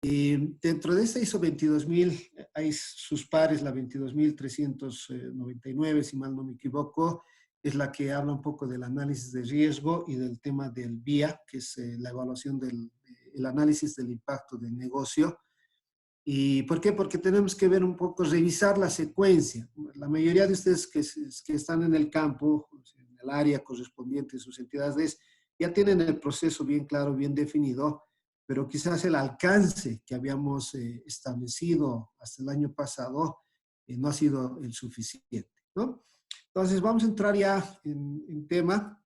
Dentro de esta ISO 22000 hay sus pares, la 22399, si mal no me equivoco, es la que habla un poco del análisis de riesgo y del tema del BIA, que es la evaluación el análisis del impacto del negocio. ¿Y por qué? Porque tenemos que ver un poco, revisar la secuencia. La mayoría de ustedes que están en el campo, en el área correspondiente de sus entidades, ya tienen el proceso bien claro, bien definido, pero quizás el alcance que habíamos establecido hasta el año pasado no ha sido el suficiente, ¿no? Entonces, vamos a entrar ya en tema.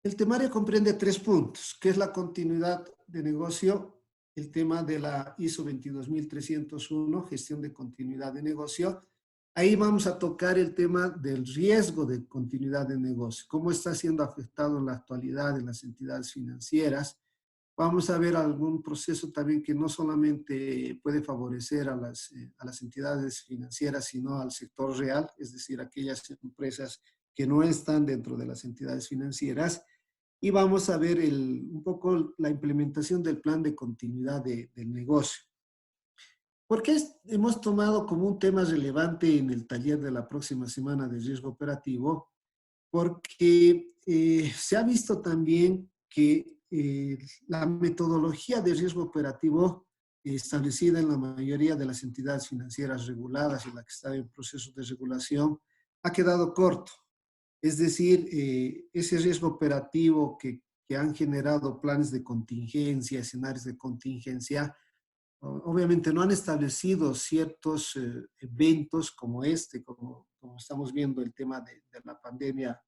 El temario comprende 3 puntos, que es la continuidad de negocio, el tema de la ISO 22301, gestión de continuidad de negocio. Ahí vamos a tocar el tema del riesgo de continuidad de negocio, cómo está siendo afectado en la actualidad en las entidades financieras. Vamos a ver algún proceso también que no solamente puede favorecer a las entidades financieras, sino al sector real, es decir, aquellas empresas que no están dentro de las entidades financieras. Y vamos a ver un poco la implementación del plan de continuidad del negocio. ¿Por qué hemos tomado como un tema relevante en el taller de la próxima semana de riesgo operativo? Porque se ha visto también que la metodología de riesgo operativo establecida en la mayoría de las entidades financieras reguladas y la que está en proceso de regulación ha quedado corto. Es decir, ese riesgo operativo que han generado planes de contingencia, escenarios de contingencia, obviamente no han establecido ciertos eventos como como estamos viendo el tema de la pandemia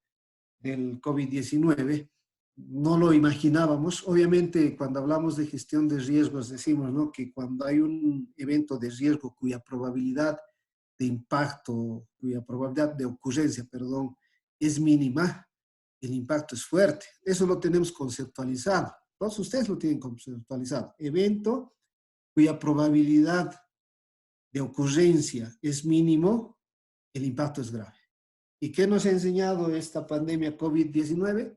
del COVID-19. No lo imaginábamos. Obviamente, cuando hablamos de gestión de riesgos, decimos, ¿no?, que cuando hay un evento de riesgo cuya probabilidad de impacto, cuya probabilidad de ocurrencia, perdón, es mínima, el impacto es fuerte. Eso lo tenemos conceptualizado. Todos ustedes lo tienen conceptualizado. Evento cuya probabilidad de ocurrencia es mínimo, el impacto es grave. ¿Y qué nos ha enseñado esta pandemia COVID-19?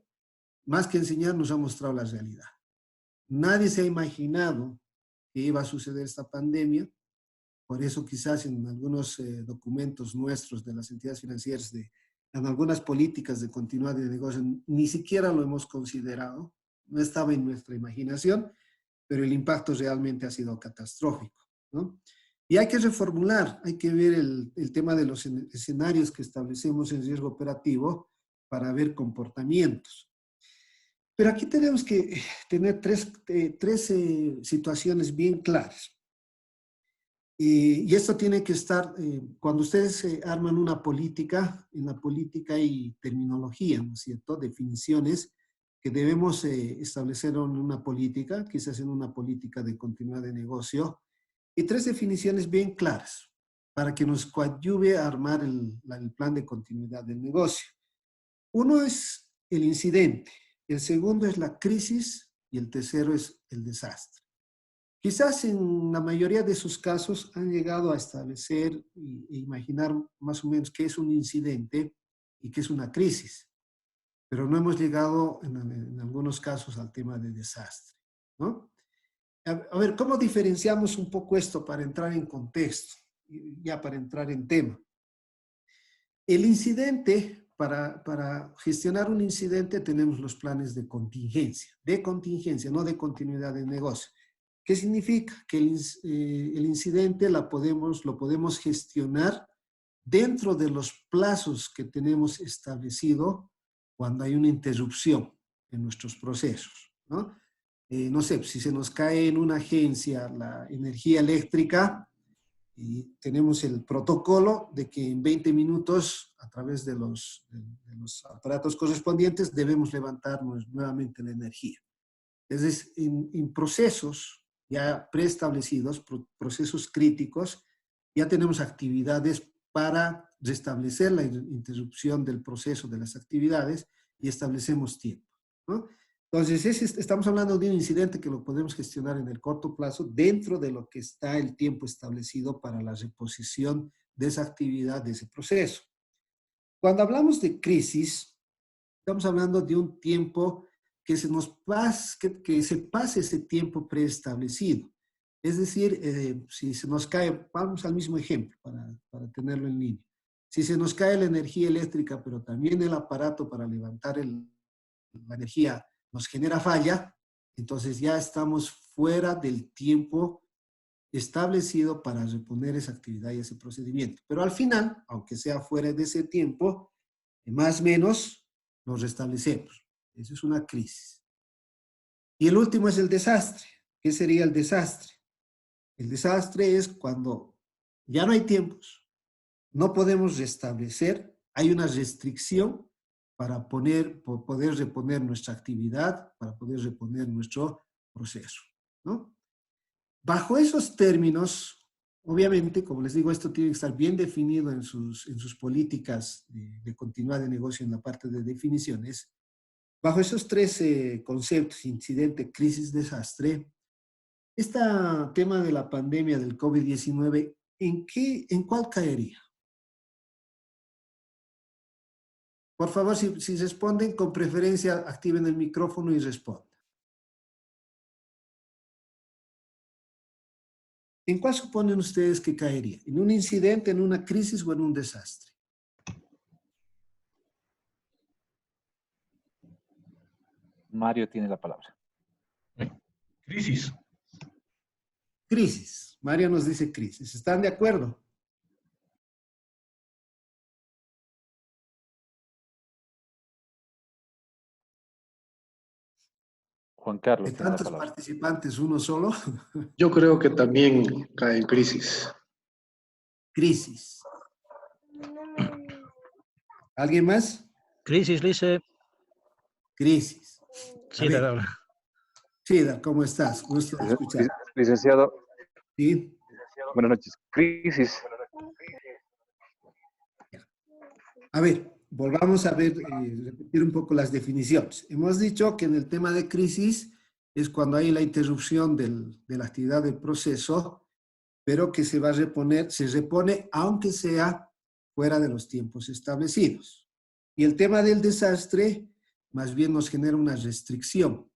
Más que enseñar, nos ha mostrado la realidad. Nadie se ha imaginado que iba a suceder esta pandemia. Por eso quizás en algunos documentos nuestros de las entidades financieras, en algunas políticas de continuidad de negocio, ni siquiera lo hemos considerado. No estaba en nuestra imaginación, pero el impacto realmente ha sido catastrófico, ¿no? Y hay que reformular, hay que ver el tema de los escenarios que establecemos en riesgo operativo para ver comportamientos. Pero aquí tenemos que tener tres situaciones bien claras. Y esto tiene que estar, cuando ustedes arman una política, en la política hay terminología, ¿no es cierto?, definiciones que debemos establecer en una política, quizás en una política de continuidad de negocio, y 3 definiciones bien claras para que nos coadyuve a armar el plan de continuidad del negocio. Uno es el incidente, el segundo es la crisis y el tercero es el desastre. Quizás en la mayoría de sus casos han llegado a establecer e imaginar más o menos qué es un incidente y qué es una crisis, pero no hemos llegado en algunos casos al tema de desastre, ¿no? A ver, ¿cómo diferenciamos un poco esto para entrar en contexto? Ya para entrar en tema. El incidente, para gestionar un incidente tenemos los planes de contingencia, no de continuidad de negocio. ¿Qué significa? Que el incidente lo podemos gestionar dentro de los plazos que tenemos establecido cuando hay una interrupción en nuestros procesos, ¿no? No sé, si se nos cae en una agencia la energía eléctrica y tenemos el protocolo de que en 20 minutos, a través de los aparatos correspondientes, debemos levantarnos nuevamente la energía. Es decir, en procesos ya preestablecidos, procesos críticos, ya tenemos actividades para restablecer la interrupción del proceso de las actividades y establecemos tiempo, ¿no? Entonces, estamos hablando de un incidente que lo podemos gestionar en el corto plazo dentro de lo que está el tiempo establecido para la reposición de esa actividad, de ese proceso. Cuando hablamos de crisis, estamos hablando de un tiempo que se pase ese tiempo preestablecido. Es decir, si se nos cae, vamos al mismo ejemplo para tenerlo en línea. Si se nos cae la energía eléctrica, pero también el aparato para levantar la energía nos genera falla, entonces ya estamos fuera del tiempo establecido para reponer esa actividad y ese procedimiento. Pero al final, aunque sea fuera de ese tiempo, más o menos nos restablecemos. Eso es una crisis. Y el último es el desastre. ¿Qué sería el desastre? El desastre es cuando ya no hay tiempos, no podemos restablecer, hay una restricción para poder reponer nuestra actividad, para poder reponer nuestro proceso, ¿no? Bajo esos términos, obviamente, como les digo, esto tiene que estar bien definido en sus políticas de continuidad de negocio en la parte de definiciones. Bajo esos tres conceptos, incidente, crisis, desastre, este tema de la pandemia del COVID-19, ¿en cuál caería? Por favor, si responden, con preferencia, activen el micrófono y respondan. ¿En cuál suponen ustedes que caería? ¿En un incidente, en una crisis o en un desastre? Mario tiene la palabra. Crisis. Crisis. Mario nos dice crisis. ¿Están de acuerdo? Juan Carlos ¿De tiene la tantos palabra. participantes, uno solo? Yo creo que también cae en crisis. Crisis. ¿Alguien más? Crisis, Lice. Crisis. Sí, de verdad. Chida, ¿cómo estás? Gusto de escuchar. Licenciado, ¿Sí? buenas noches. Crisis. A ver, volvamos a ver, repetir un poco las definiciones. Hemos dicho que en el tema de crisis es cuando hay la interrupción de la actividad del proceso, pero que se va a reponer, se repone aunque sea fuera de los tiempos establecidos. Y el tema del desastre más bien nos genera una restricción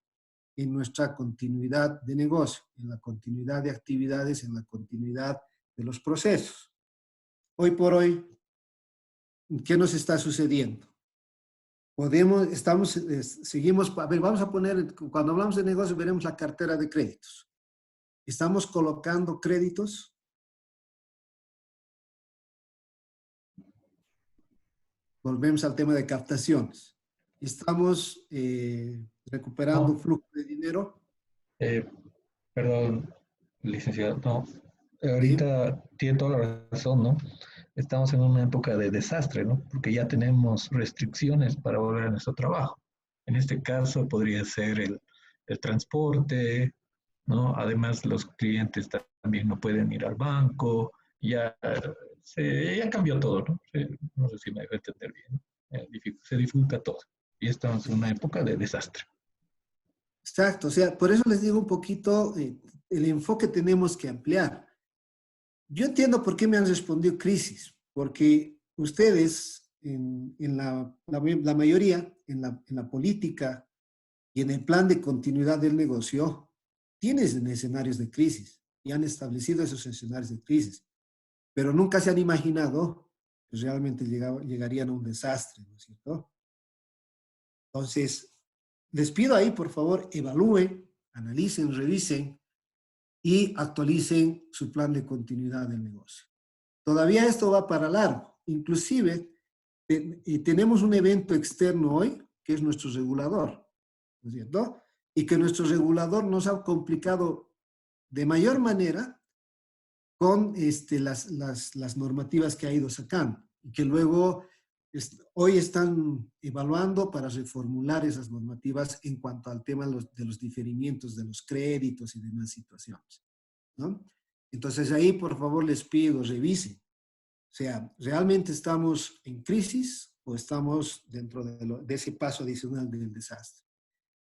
en nuestra continuidad de negocio, en la continuidad de actividades, en la continuidad de los procesos. Hoy por hoy, ¿qué nos está sucediendo? Seguimos, a ver, vamos a poner, cuando hablamos de negocio, veremos la cartera de créditos. ¿Estamos colocando créditos? Volvemos al tema de captaciones. ¿Estamos recuperando No. flujo de dinero? Perdón, licenciado, no. ¿Sí? Ahorita tiene toda la razón, ¿no? Estamos en una época de desastre, ¿no? Porque ya tenemos restricciones para volver a nuestro trabajo. En este caso podría ser el transporte, ¿no? Además, los clientes también no pueden ir al banco, ya, ya cambió todo, ¿no? No sé si me dejo entender bien, ¿no? Se dificulta todo. Y estamos en una época de desastre. Exacto, o sea, por eso les digo un poquito, el enfoque tenemos que ampliar. Yo entiendo por qué me han respondido crisis, porque ustedes, en la mayoría, en la política y en el plan de continuidad del negocio, tienen escenarios de crisis y han establecido esos escenarios de crisis, pero nunca se han imaginado que realmente llegarían a un desastre, ¿no es cierto? Entonces, les pido ahí, por favor, evalúen, analicen, revisen y actualicen su plan de continuidad del negocio. Todavía esto va para largo. Inclusive, tenemos un evento externo hoy, que es nuestro regulador, ¿no es cierto? Y que nuestro regulador nos ha complicado de mayor manera con las normativas que ha ido sacando y que luego hoy están evaluando para reformular esas normativas en cuanto al tema de los diferimientos de los créditos y demás situaciones, ¿no? Entonces ahí, por favor, les pido, revisen. O sea, ¿realmente estamos en crisis o estamos dentro de ese paso adicional del desastre?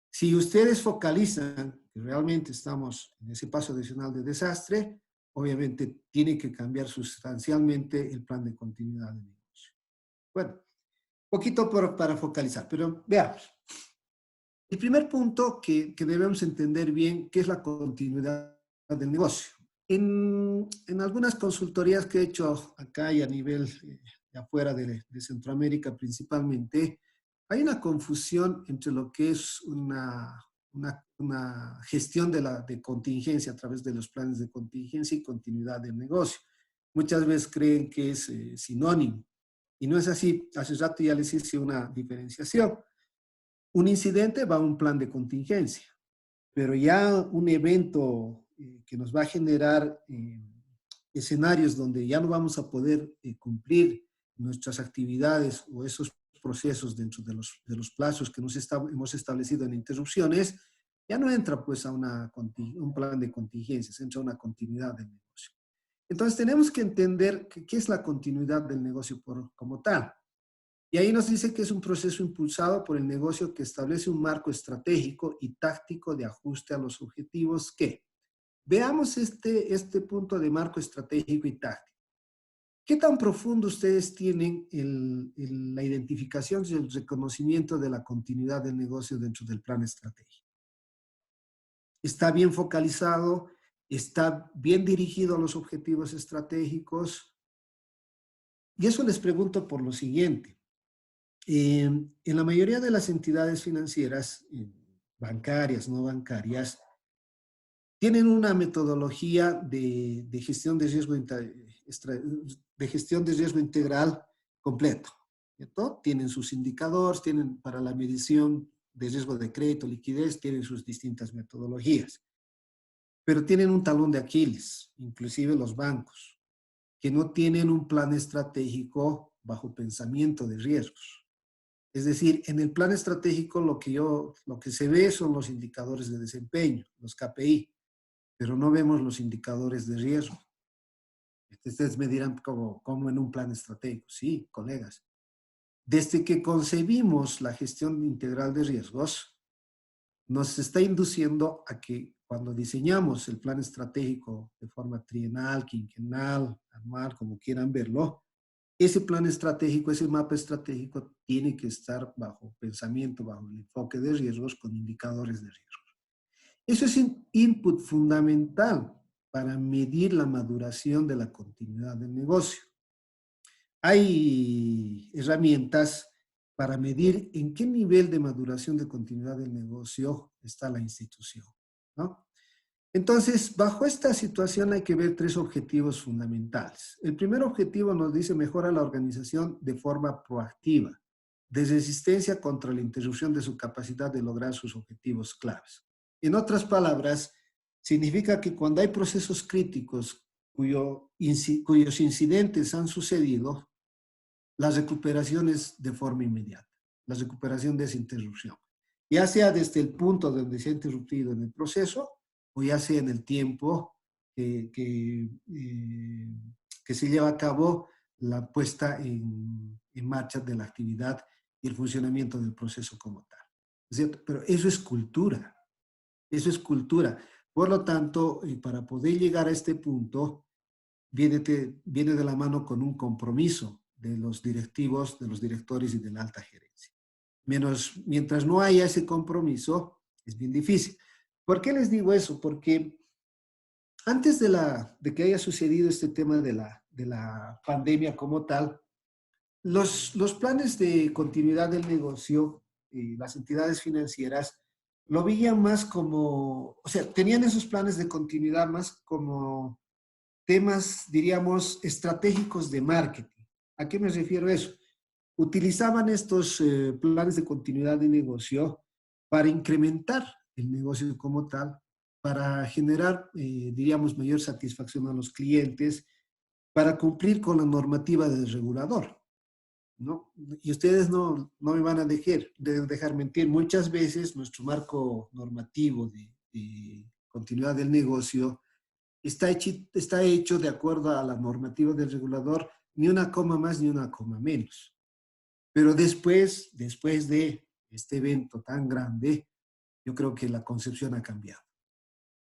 Si ustedes focalizan que realmente estamos en ese paso adicional de desastre, obviamente tiene que cambiar sustancialmente el plan de continuidad de negocio. Bueno, poquito para focalizar, pero veamos. El primer punto que debemos entender bien, ¿qué es la continuidad del negocio? En algunas consultorías que he hecho acá y a nivel de afuera de Centroamérica principalmente, hay una confusión entre lo que es una gestión de contingencia a través de los planes de contingencia y continuidad del negocio. Muchas veces creen que es sinónimo y no es así. Hace rato ya les hice una diferenciación. Un incidente va a un plan de contingencia, pero ya un evento que nos va a generar escenarios donde ya no vamos a poder cumplir nuestras actividades o esos procesos dentro de los plazos que hemos establecido en interrupciones, ya no entra pues a un plan de contingencias, entra a una continuidad del negocio. Entonces tenemos que entender qué es la continuidad del negocio como tal. Y ahí nos dice que es un proceso impulsado por el negocio que establece un marco estratégico y táctico de ajuste a los objetivos que. Veamos este punto de marco estratégico y táctico. ¿Qué tan profundo ustedes tienen la identificación y el reconocimiento de la continuidad del negocio dentro del plan estratégico? ¿Está bien focalizado? ¿Está bien dirigido a los objetivos estratégicos? Y eso les pregunto por lo siguiente. En la mayoría de las entidades financieras, bancarias, no bancarias, tienen una metodología de gestión de riesgo integral completo, ¿cierto? Tienen sus indicadores, tienen para la medición de riesgo de crédito, liquidez, tienen sus distintas metodologías. Pero tienen un talón de Aquiles, inclusive los bancos, que no tienen un plan estratégico bajo pensamiento de riesgos. Es decir, en el plan estratégico lo que se ve son los indicadores de desempeño, los KPI, pero no vemos los indicadores de riesgo. Ustedes me dirán como en un plan estratégico. Sí, colegas. Desde que concebimos la gestión integral de riesgos, nos está induciendo a que cuando diseñamos el plan estratégico de forma trienal, quinquenal, anual, como quieran verlo, ese plan estratégico, ese mapa estratégico tiene que estar bajo pensamiento, bajo el enfoque de riesgos con indicadores de riesgos. Eso es un input fundamental para medir la maduración de la continuidad del negocio. Hay herramientas para medir en qué nivel de maduración de continuidad del negocio está la institución, ¿no? Entonces, bajo esta situación hay que ver tres objetivos fundamentales. El primer objetivo nos dice mejora la organización de forma proactiva, de resistencia contra la interrupción de su capacidad de lograr sus objetivos claves. En otras palabras, significa que cuando hay procesos críticos cuyos incidentes han sucedido, la recuperación es de forma inmediata, la recuperación de esa interrupción. Ya sea desde el punto donde se ha interrumpido en el proceso, o ya sea en el tiempo que se lleva a cabo la puesta en marcha de la actividad y el funcionamiento del proceso como tal. ¿Cierto? Pero eso es cultura. Eso es cultura. Por lo tanto, para poder llegar a este punto, viene de la mano con un compromiso de los directivos, de los directores y de la alta gerencia. Mientras no haya ese compromiso, es bien difícil. ¿Por qué les digo eso? Porque antes de que haya sucedido este tema de la pandemia como tal, los planes de continuidad del negocio y las entidades financieras lo veían más como, o sea, tenían esos planes de continuidad más como temas, diríamos, estratégicos de marketing. ¿A qué me refiero a eso? Utilizaban estos planes de continuidad de negocio para incrementar el negocio como tal, para generar, diríamos, mayor satisfacción a los clientes, para cumplir con la normativa del regulador, ¿no? Y ustedes no me van a dejar mentir. Muchas veces nuestro marco normativo de continuidad del negocio está hecho de acuerdo a la normativa del regulador, ni una coma más ni una coma menos. Pero después de este evento tan grande, yo creo que la concepción ha cambiado.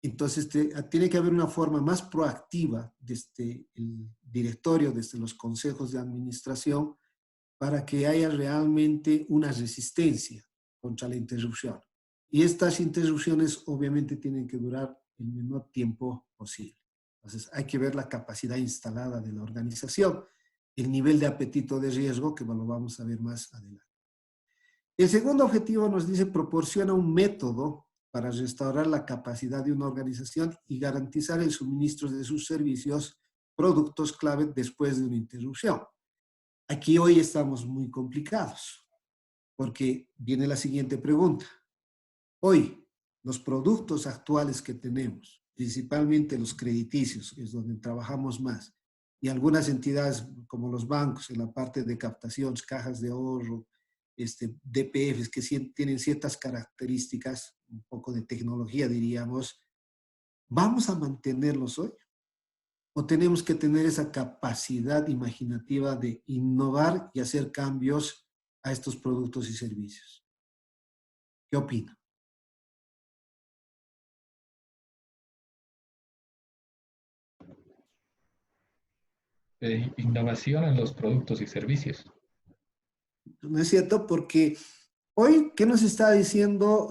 Entonces, tiene que haber una forma más proactiva desde el directorio, desde los consejos de administración, para que haya realmente una resistencia contra la interrupción. Y estas interrupciones obviamente tienen que durar el menor tiempo posible. Entonces hay que ver la capacidad instalada de la organización, el nivel de apetito de riesgo, que lo vamos a ver más adelante. El segundo objetivo nos dice proporciona un método para restaurar la capacidad de una organización y garantizar el suministro de sus servicios, productos clave después de una interrupción. Aquí hoy estamos muy complicados, porque viene la siguiente pregunta. Hoy, los productos actuales que tenemos, principalmente los crediticios, que es donde trabajamos más, y algunas entidades como los bancos en la parte de captación, cajas de ahorro, DPFs que tienen ciertas características, un poco de tecnología diríamos, ¿vamos a mantenerlos hoy? ¿O tenemos que tener esa capacidad imaginativa de innovar y hacer cambios a estos productos y servicios? ¿Qué opina? Innovación en los productos y servicios. ¿No es cierto? Porque hoy, ¿qué nos está diciendo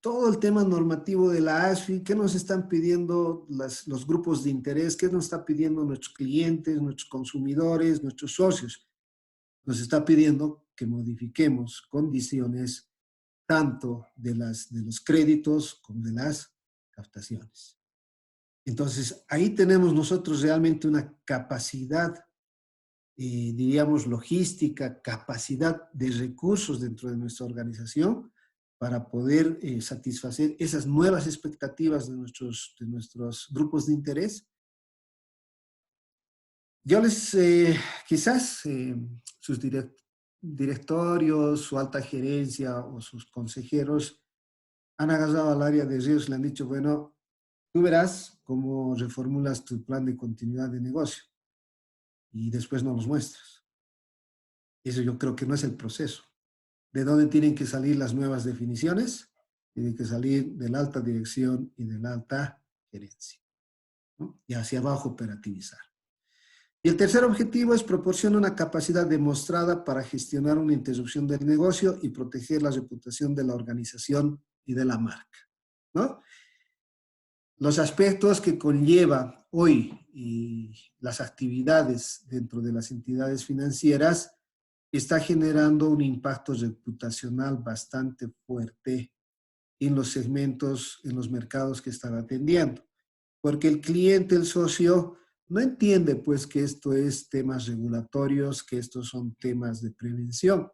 todo el tema normativo de la ASFI? ¿Qué nos están pidiendo los grupos de interés? ¿Qué nos está pidiendo nuestros clientes, nuestros consumidores, nuestros socios? Nos está pidiendo que modifiquemos condiciones tanto de los créditos como de las captaciones. Entonces, ahí tenemos nosotros realmente una capacidad, diríamos, logística, capacidad de recursos dentro de nuestra organización para poder satisfacer esas nuevas expectativas de nuestros grupos de interés. Yo quizás sus directorios, su alta gerencia o sus consejeros han agarrado al área de riesgos y le han dicho, bueno, tú verás cómo reformulas tu plan de continuidad de negocio y después nos los muestras. Eso yo creo que no es el proceso. ¿De dónde tienen que salir las nuevas definiciones? Tienen que salir de la alta dirección y de la alta gerencia, ¿no? Y hacia abajo operativizar. Y el tercer objetivo es proporcionar una capacidad demostrada para gestionar una interrupción del negocio y proteger la reputación de la organización y de la marca, ¿no? Los aspectos que conlleva hoy y las actividades dentro de las entidades financieras está generando un impacto reputacional bastante fuerte en los segmentos, en los mercados que están atendiendo. Porque el cliente, el socio, no entiende pues que esto es temas regulatorios, que estos son temas de prevención.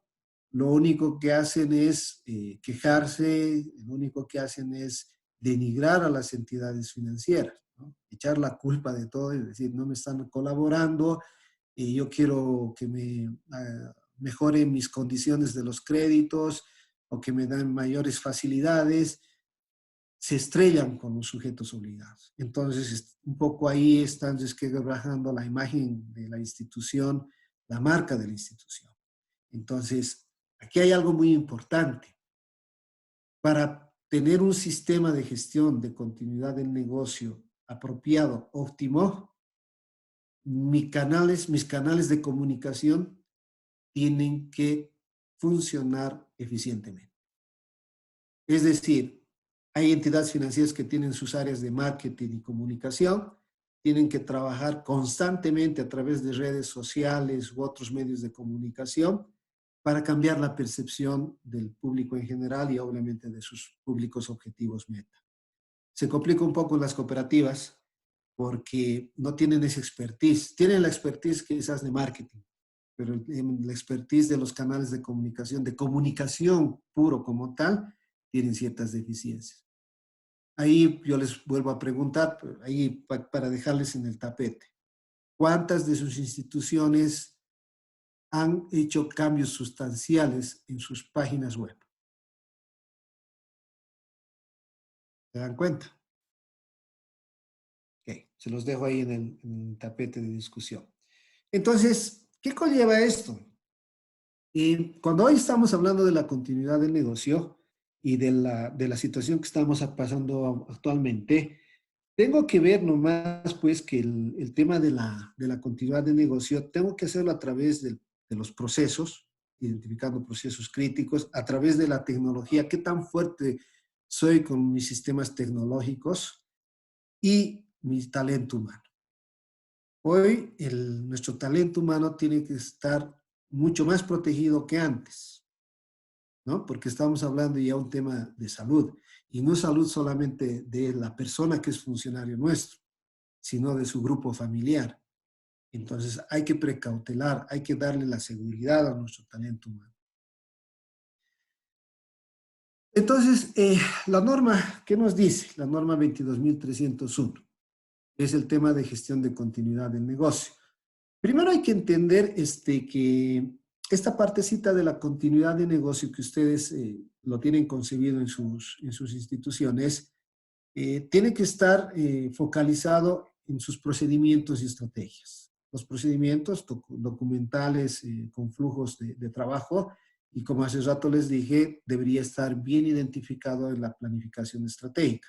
Lo único que hacen es quejarse, lo único que hacen es denigrar a las entidades financieras, ¿no? Echar la culpa de todo y decir, no me están colaborando, y yo quiero que me mejoren mis condiciones de los créditos o que me dan mayores facilidades. Se estrellan con los sujetos obligados. Entonces, un poco ahí están resquebrajando la imagen de la institución, la marca de la institución. Entonces, aquí hay algo muy importante. Para tener un sistema de gestión de continuidad del negocio apropiado, óptimo, mis canales de comunicación tienen que funcionar eficientemente. Es decir, hay entidades financieras que tienen sus áreas de marketing y comunicación, tienen que trabajar constantemente a través de redes sociales u otros medios de comunicación para cambiar la percepción del público en general y obviamente de sus públicos objetivos meta. Se complica un poco las cooperativas porque no tienen esa expertise. Tienen la expertise quizás de marketing, pero la expertise de los canales de comunicación puro como tal, tienen ciertas deficiencias. Ahí yo les vuelvo a preguntar, ahí para dejarles en el tapete, ¿cuántas de sus instituciones han hecho cambios sustanciales en sus páginas web? ¿Se dan cuenta? Ok, se los dejo ahí en el tapete de discusión. Entonces, ¿qué conlleva esto? Cuando hoy estamos hablando de la continuidad del negocio y de la situación que estamos pasando actualmente, tengo que ver nomás pues que el tema de la continuidad del negocio, tengo que hacerlo a través de los procesos, identificando procesos críticos, a través de la tecnología, qué tan fuerte soy con mis sistemas tecnológicos y mi talento humano. Hoy nuestro talento humano tiene que estar mucho más protegido que antes, ¿no? Porque estamos hablando ya de un tema de salud, y no salud solamente de la persona que es funcionario nuestro, sino de su grupo familiar. Entonces hay que precautelar, hay que darle la seguridad a nuestro talento humano. Entonces, la norma, ¿qué nos dice? La norma 22.301 es el tema de gestión de continuidad del negocio. Primero hay que entender que esta partecita de la continuidad de negocio que ustedes lo tienen concebido en sus instituciones, tiene que estar focalizado en sus procedimientos y estrategias. Los procedimientos documentales con flujos de trabajo, y como hace rato les dije, debería estar bien identificado en la planificación estratégica.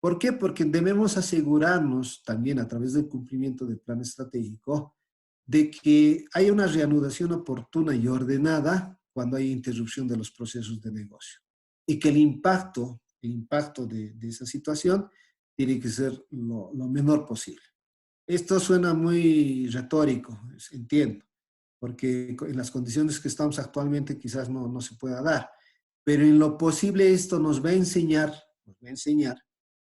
¿Por qué? Porque debemos asegurarnos también a través del cumplimiento del plan estratégico de que haya una reanudación oportuna y ordenada cuando hay interrupción de los procesos de negocio. Y que el impacto de esa situación tiene que ser lo menor posible. Esto suena muy retórico, entiendo, porque en las condiciones que estamos actualmente quizás no se pueda dar, pero en lo posible esto nos va a enseñar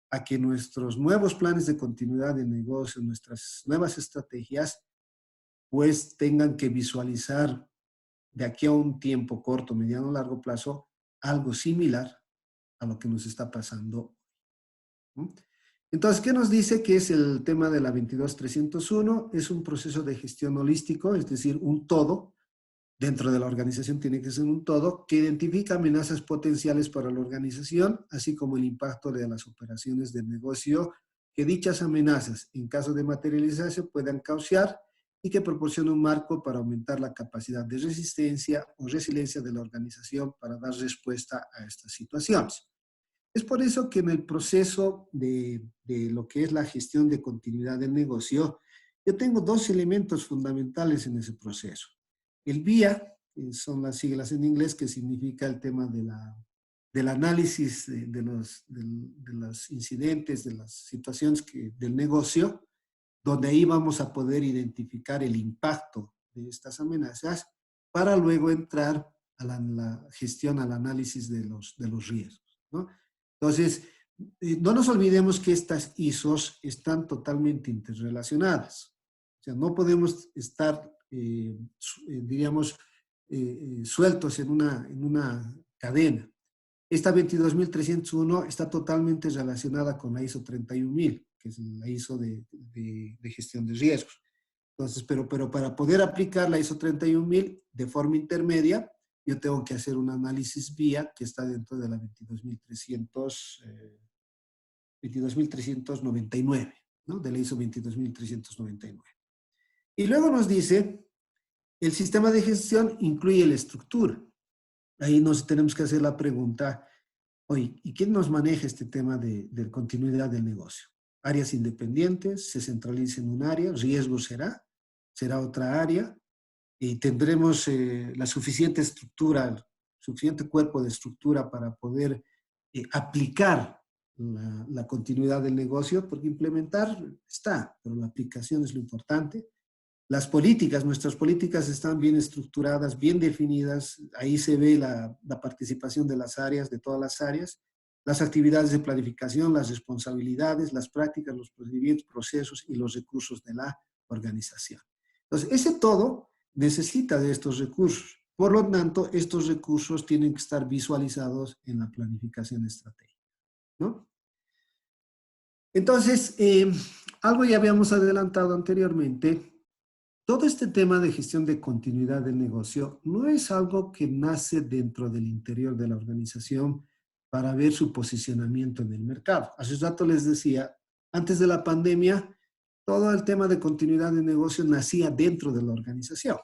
a que nuestros nuevos planes de continuidad de negocio, nuestras nuevas estrategias, pues tengan que visualizar de aquí a un tiempo corto, mediano o largo plazo, algo similar a lo que nos está pasando. Entonces, ¿qué nos dice que es el tema de la 22.301? Es un proceso de gestión holístico, es decir, un todo. Dentro de la organización tiene que ser un todo que identifica amenazas potenciales para la organización, así como el impacto de las operaciones del negocio que dichas amenazas, en caso de materializarse, puedan causar, y que proporciona un marco para aumentar la capacidad de resistencia o resiliencia de la organización para dar respuesta a estas situaciones. Es por eso que en el proceso de lo que es la gestión de continuidad del negocio, yo tengo dos elementos fundamentales en ese proceso. El VIA, que son las siglas en inglés, que significa el tema del análisis de los incidentes, de las situaciones del negocio, donde ahí vamos a poder identificar el impacto de estas amenazas para luego entrar a la gestión, al análisis de los riesgos, ¿no? Entonces, no nos olvidemos que estas ISOs están totalmente interrelacionadas. O sea, no podemos estar, diríamos, sueltos en una cadena. Esta 22.301 está totalmente relacionada con la ISO 31000, que es la ISO de gestión de riesgos. Entonces, pero para poder aplicar la ISO 31000 de forma intermedia, yo tengo que hacer un análisis VIA que está dentro de la 22.399, ¿no? De la ISO 22.399. Y luego nos dice, el sistema de gestión incluye la estructura. Ahí nos tenemos que hacer la pregunta, oye, ¿y quién nos maneja este tema de continuidad del negocio? Áreas independientes, se centraliza en un área, riesgo será otra área, y tendremos la suficiente estructura, suficiente cuerpo de estructura para poder aplicar la continuidad del negocio, porque implementar está, pero la aplicación es lo importante. Las políticas, nuestras políticas están bien estructuradas, bien definidas, ahí se ve la participación de las áreas, de todas las áreas, las actividades de planificación, las responsabilidades, las prácticas, los procedimientos, procesos y los recursos de la organización. Entonces, ese todo necesita de estos recursos. Por lo tanto, estos recursos tienen que estar visualizados en la planificación estratégica, ¿no? Entonces, algo ya habíamos adelantado anteriormente. Todo este tema de gestión de continuidad del negocio no es algo que nace dentro del interior de la organización para ver su posicionamiento en el mercado. Hace rato les decía, antes de la pandemia, todo el tema de continuidad de negocio nacía dentro de la organización.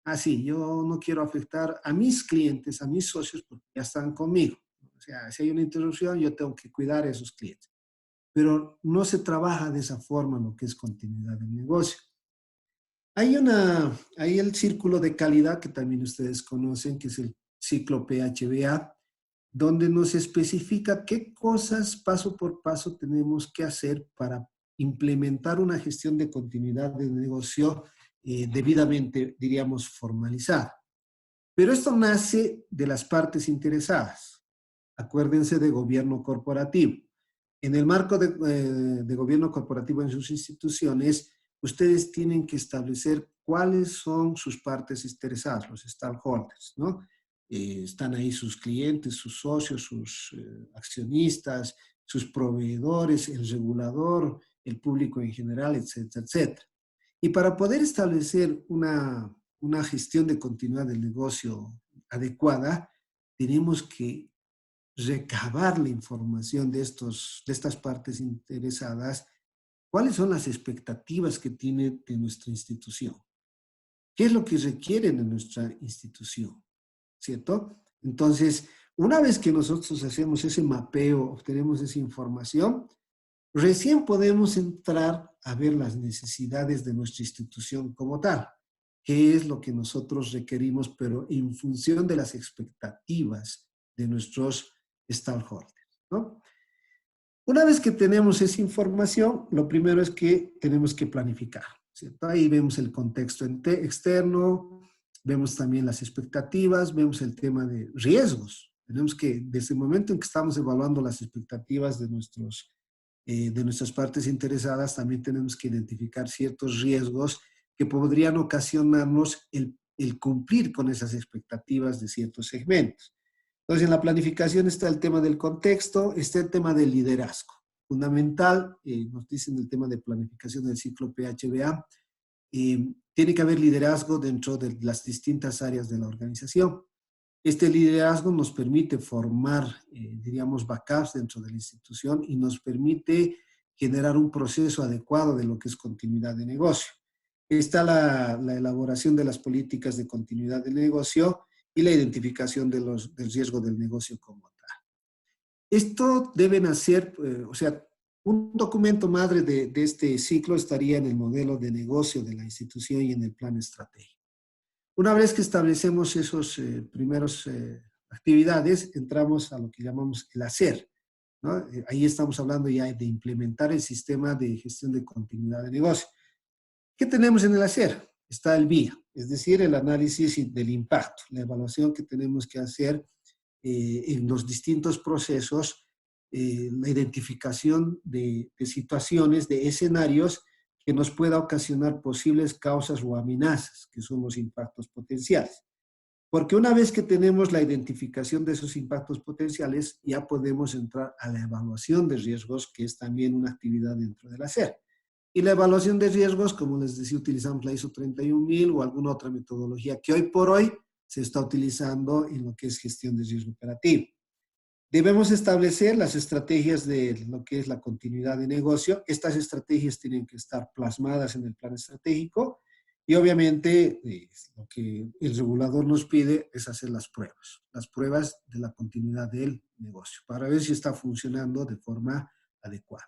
Así, yo no quiero afectar a mis clientes, a mis socios, porque ya están conmigo. O sea, si hay una interrupción, yo tengo que cuidar a esos clientes. Pero no se trabaja de esa forma lo que es continuidad del negocio. Hay el círculo de calidad que también ustedes conocen, que es el ciclo PHBA, donde nos especifica qué cosas paso por paso tenemos que hacer para implementar una gestión de continuidad de negocio debidamente, diríamos, formalizada. Pero esto nace de las partes interesadas. Acuérdense de gobierno corporativo. En el marco de gobierno corporativo en sus instituciones, ustedes tienen que establecer cuáles son sus partes interesadas, los stakeholders, ¿no? Están ahí sus clientes, sus socios, sus accionistas, sus proveedores, el regulador, el público en general, etcétera, etcétera. Y para poder establecer una gestión de continuidad del negocio adecuada, tenemos que recabar la información de estas partes interesadas, cuáles son las expectativas que tiene de nuestra institución, qué es lo que requieren de nuestra institución, ¿cierto? Entonces, una vez que nosotros hacemos ese mapeo, obtenemos esa información, recién podemos entrar a ver las necesidades de nuestra institución como tal, qué es lo que nosotros requerimos, pero en función de las expectativas de nuestros stakeholders, ¿no? Una vez que tenemos esa información, lo primero es que tenemos que planificar, ¿cierto? Ahí vemos el contexto externo, vemos también las expectativas, vemos el tema de riesgos. Tenemos que, desde el momento en que estamos evaluando las expectativas de nuestras partes interesadas, también tenemos que identificar ciertos riesgos que podrían ocasionarnos el cumplir con esas expectativas de ciertos segmentos. Entonces, en la planificación está el tema del contexto, está el tema del liderazgo. Fundamental, nos dicen el tema de planificación del ciclo PHBA, tiene que haber liderazgo dentro de las distintas áreas de la organización. Este liderazgo nos permite formar, diríamos, backups dentro de la institución y nos permite generar un proceso adecuado de lo que es continuidad de negocio. Está la elaboración de las políticas de continuidad de negocio y la identificación del riesgo del negocio como tal. Esto deben hacer, o sea, un documento madre de este ciclo estaría en el modelo de negocio de la institución y en el plan estratégico. Una vez que establecemos esos primeros actividades, entramos a lo que llamamos el hacer, ¿no? Ahí estamos hablando ya de implementar el sistema de gestión de continuidad de negocio. ¿Qué tenemos en el hacer? Está el vía, es decir, el análisis del impacto, la evaluación que tenemos que hacer en los distintos procesos, la identificación de situaciones, de escenarios que nos pueda ocasionar posibles causas o amenazas, que son los impactos potenciales. Porque una vez que tenemos la identificación de esos impactos potenciales, ya podemos entrar a la evaluación de riesgos, que es también una actividad dentro del hacer. Y la evaluación de riesgos, como les decía, utilizamos la ISO 31000 o alguna otra metodología que hoy por hoy se está utilizando en lo que es gestión de riesgo operativo. Debemos establecer las estrategias de lo que es la continuidad de negocio. Estas estrategias tienen que estar plasmadas en el plan estratégico y obviamente lo que el regulador nos pide es hacer las pruebas de la continuidad del negocio para ver si está funcionando de forma adecuada.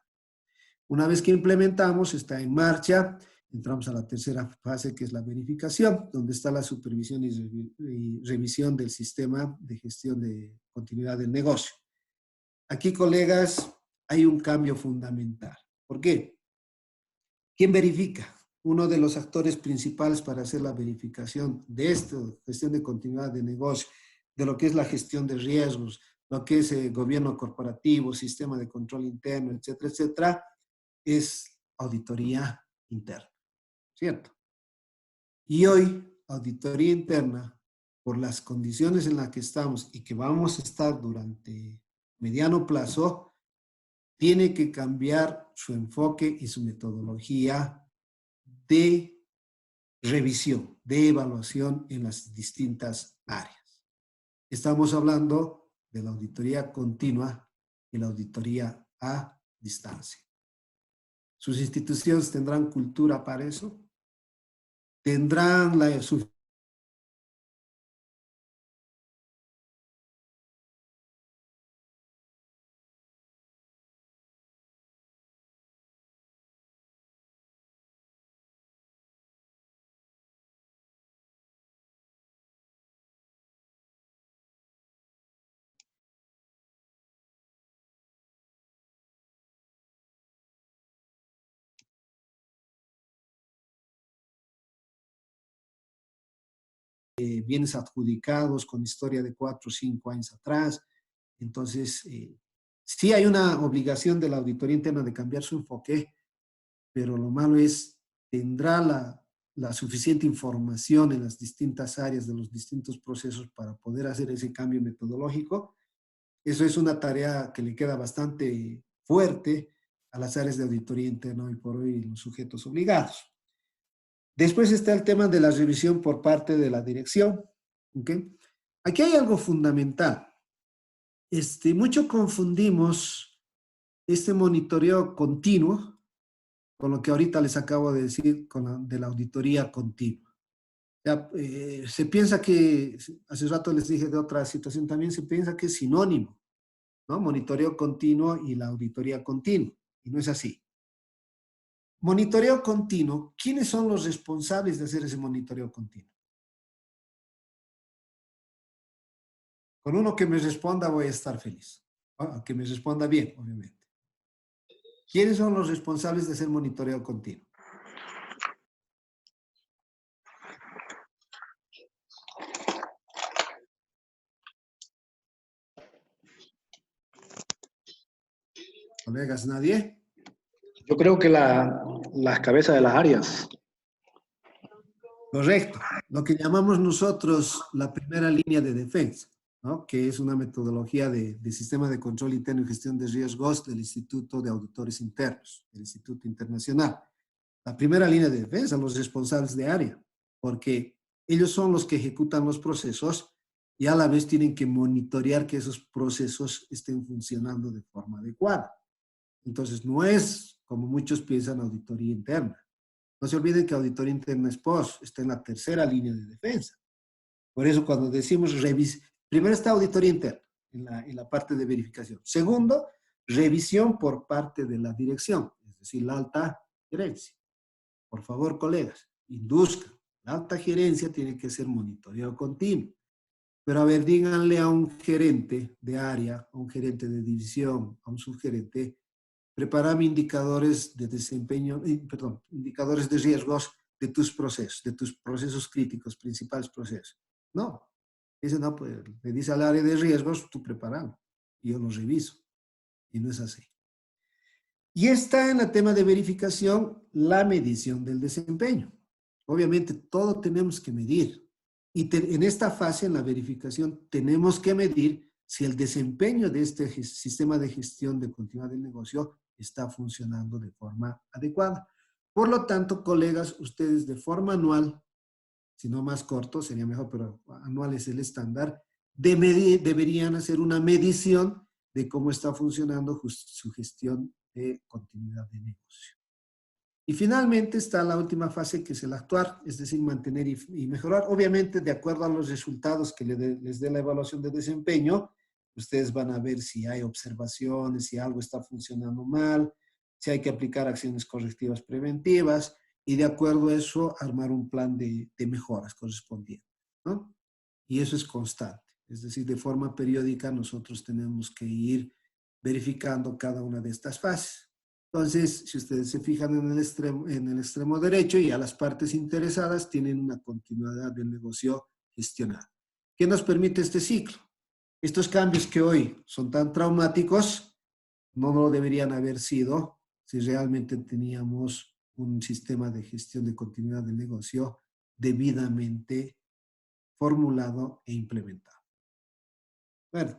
Una vez que implementamos, está en marcha, entramos a la tercera fase, que es la verificación, donde está la supervisión y revisión del sistema de gestión de continuidad del negocio. Aquí, colegas, hay un cambio fundamental. ¿Por qué? ¿Quién verifica? Uno de los actores principales para hacer la verificación de esto, gestión de continuidad de negocio, de lo que es la gestión de riesgos, lo que es el gobierno corporativo, sistema de control interno, etcétera, etcétera, es auditoría interna, ¿cierto? Y hoy, auditoría interna, por las condiciones en las que estamos y que vamos a estar durante mediano plazo, tiene que cambiar su enfoque y su metodología de revisión, de evaluación en las distintas áreas. Estamos hablando de la auditoría continua y la auditoría a distancia. ¿Sus instituciones tendrán cultura para eso? ¿Tendrán su bienes adjudicados con historia de 4 o 5 años atrás. Entonces, sí hay una obligación de la auditoría interna de cambiar su enfoque, pero lo malo es, ¿tendrá la suficiente información en las distintas áreas de los distintos procesos para poder hacer ese cambio metodológico? Eso es una tarea que le queda bastante fuerte a las áreas de auditoría interna hoy por hoy, los sujetos obligados. Después está el tema de la revisión por parte de la dirección. ¿Okay? Aquí hay algo fundamental. Mucho confundimos este monitoreo continuo con lo que ahorita les acabo de decir de la auditoría continua. Ya, se piensa que, hace rato les dije de otra situación también, se piensa que es sinónimo, ¿no? Monitoreo continuo y la auditoría continua, y no es así. Monitoreo continuo, ¿quiénes son los responsables de hacer ese monitoreo continuo? Con uno que me responda voy a estar feliz, ¿no? Que me responda bien, obviamente. ¿Quiénes son los responsables de hacer monitoreo continuo? Colegas, ¿nadie? Yo creo que las cabezas de las áreas. Correcto. Lo que llamamos nosotros la primera línea de defensa, ¿no? Que es una metodología de sistema de control interno y gestión de riesgos del Instituto de Auditores Internos, del Instituto Internacional. La primera línea de defensa, los responsables de área, porque ellos son los que ejecutan los procesos y a la vez tienen que monitorear que esos procesos estén funcionando de forma adecuada. Entonces, no es, como muchos piensan, auditoría interna. No se olviden que auditoría interna es post, está en la tercera línea de defensa. Por eso cuando decimos primero está auditoría interna, en la parte de verificación. Segundo, revisión por parte de la dirección, es decir, la alta gerencia. Por favor, colegas, induzcan. La alta gerencia tiene que ser monitoreo continuo. Pero a ver, díganle a un gerente de área, a un gerente de división, a un subgerente, prepárame indicadores de desempeño, indicadores de riesgos de tus procesos críticos, principales procesos. No. Dice, no, pues le dice al área de riesgos, tú prepáralo. Y yo lo reviso. Y no es así. Y está en el tema de verificación la medición del desempeño. Obviamente todo tenemos que medir. Y en esta fase, en la verificación, tenemos que medir si el desempeño de este sistema de gestión de continuidad del negocio está funcionando de forma adecuada. Por lo tanto, colegas, ustedes de forma anual, si no más corto, sería mejor, pero anual es el estándar, deberían hacer una medición de cómo está funcionando su gestión de continuidad de negocio. Y finalmente está la última fase, que es el actuar, es decir, mantener y mejorar. Obviamente, de acuerdo a los resultados que les dé la evaluación de desempeño, ustedes van a ver si hay observaciones, si algo está funcionando mal, si hay que aplicar acciones correctivas preventivas y de acuerdo a eso armar un plan de mejoras correspondientes, ¿no? Y eso es constante, es decir, de forma periódica nosotros tenemos que ir verificando cada una de estas fases. Entonces, si ustedes se fijan en el extremo derecho, ya las partes interesadas tienen una continuidad del negocio gestionado. ¿Qué nos permite este ciclo? Estos cambios que hoy son tan traumáticos no lo deberían haber sido si realmente teníamos un sistema de gestión de continuidad del negocio debidamente formulado e implementado. Bueno.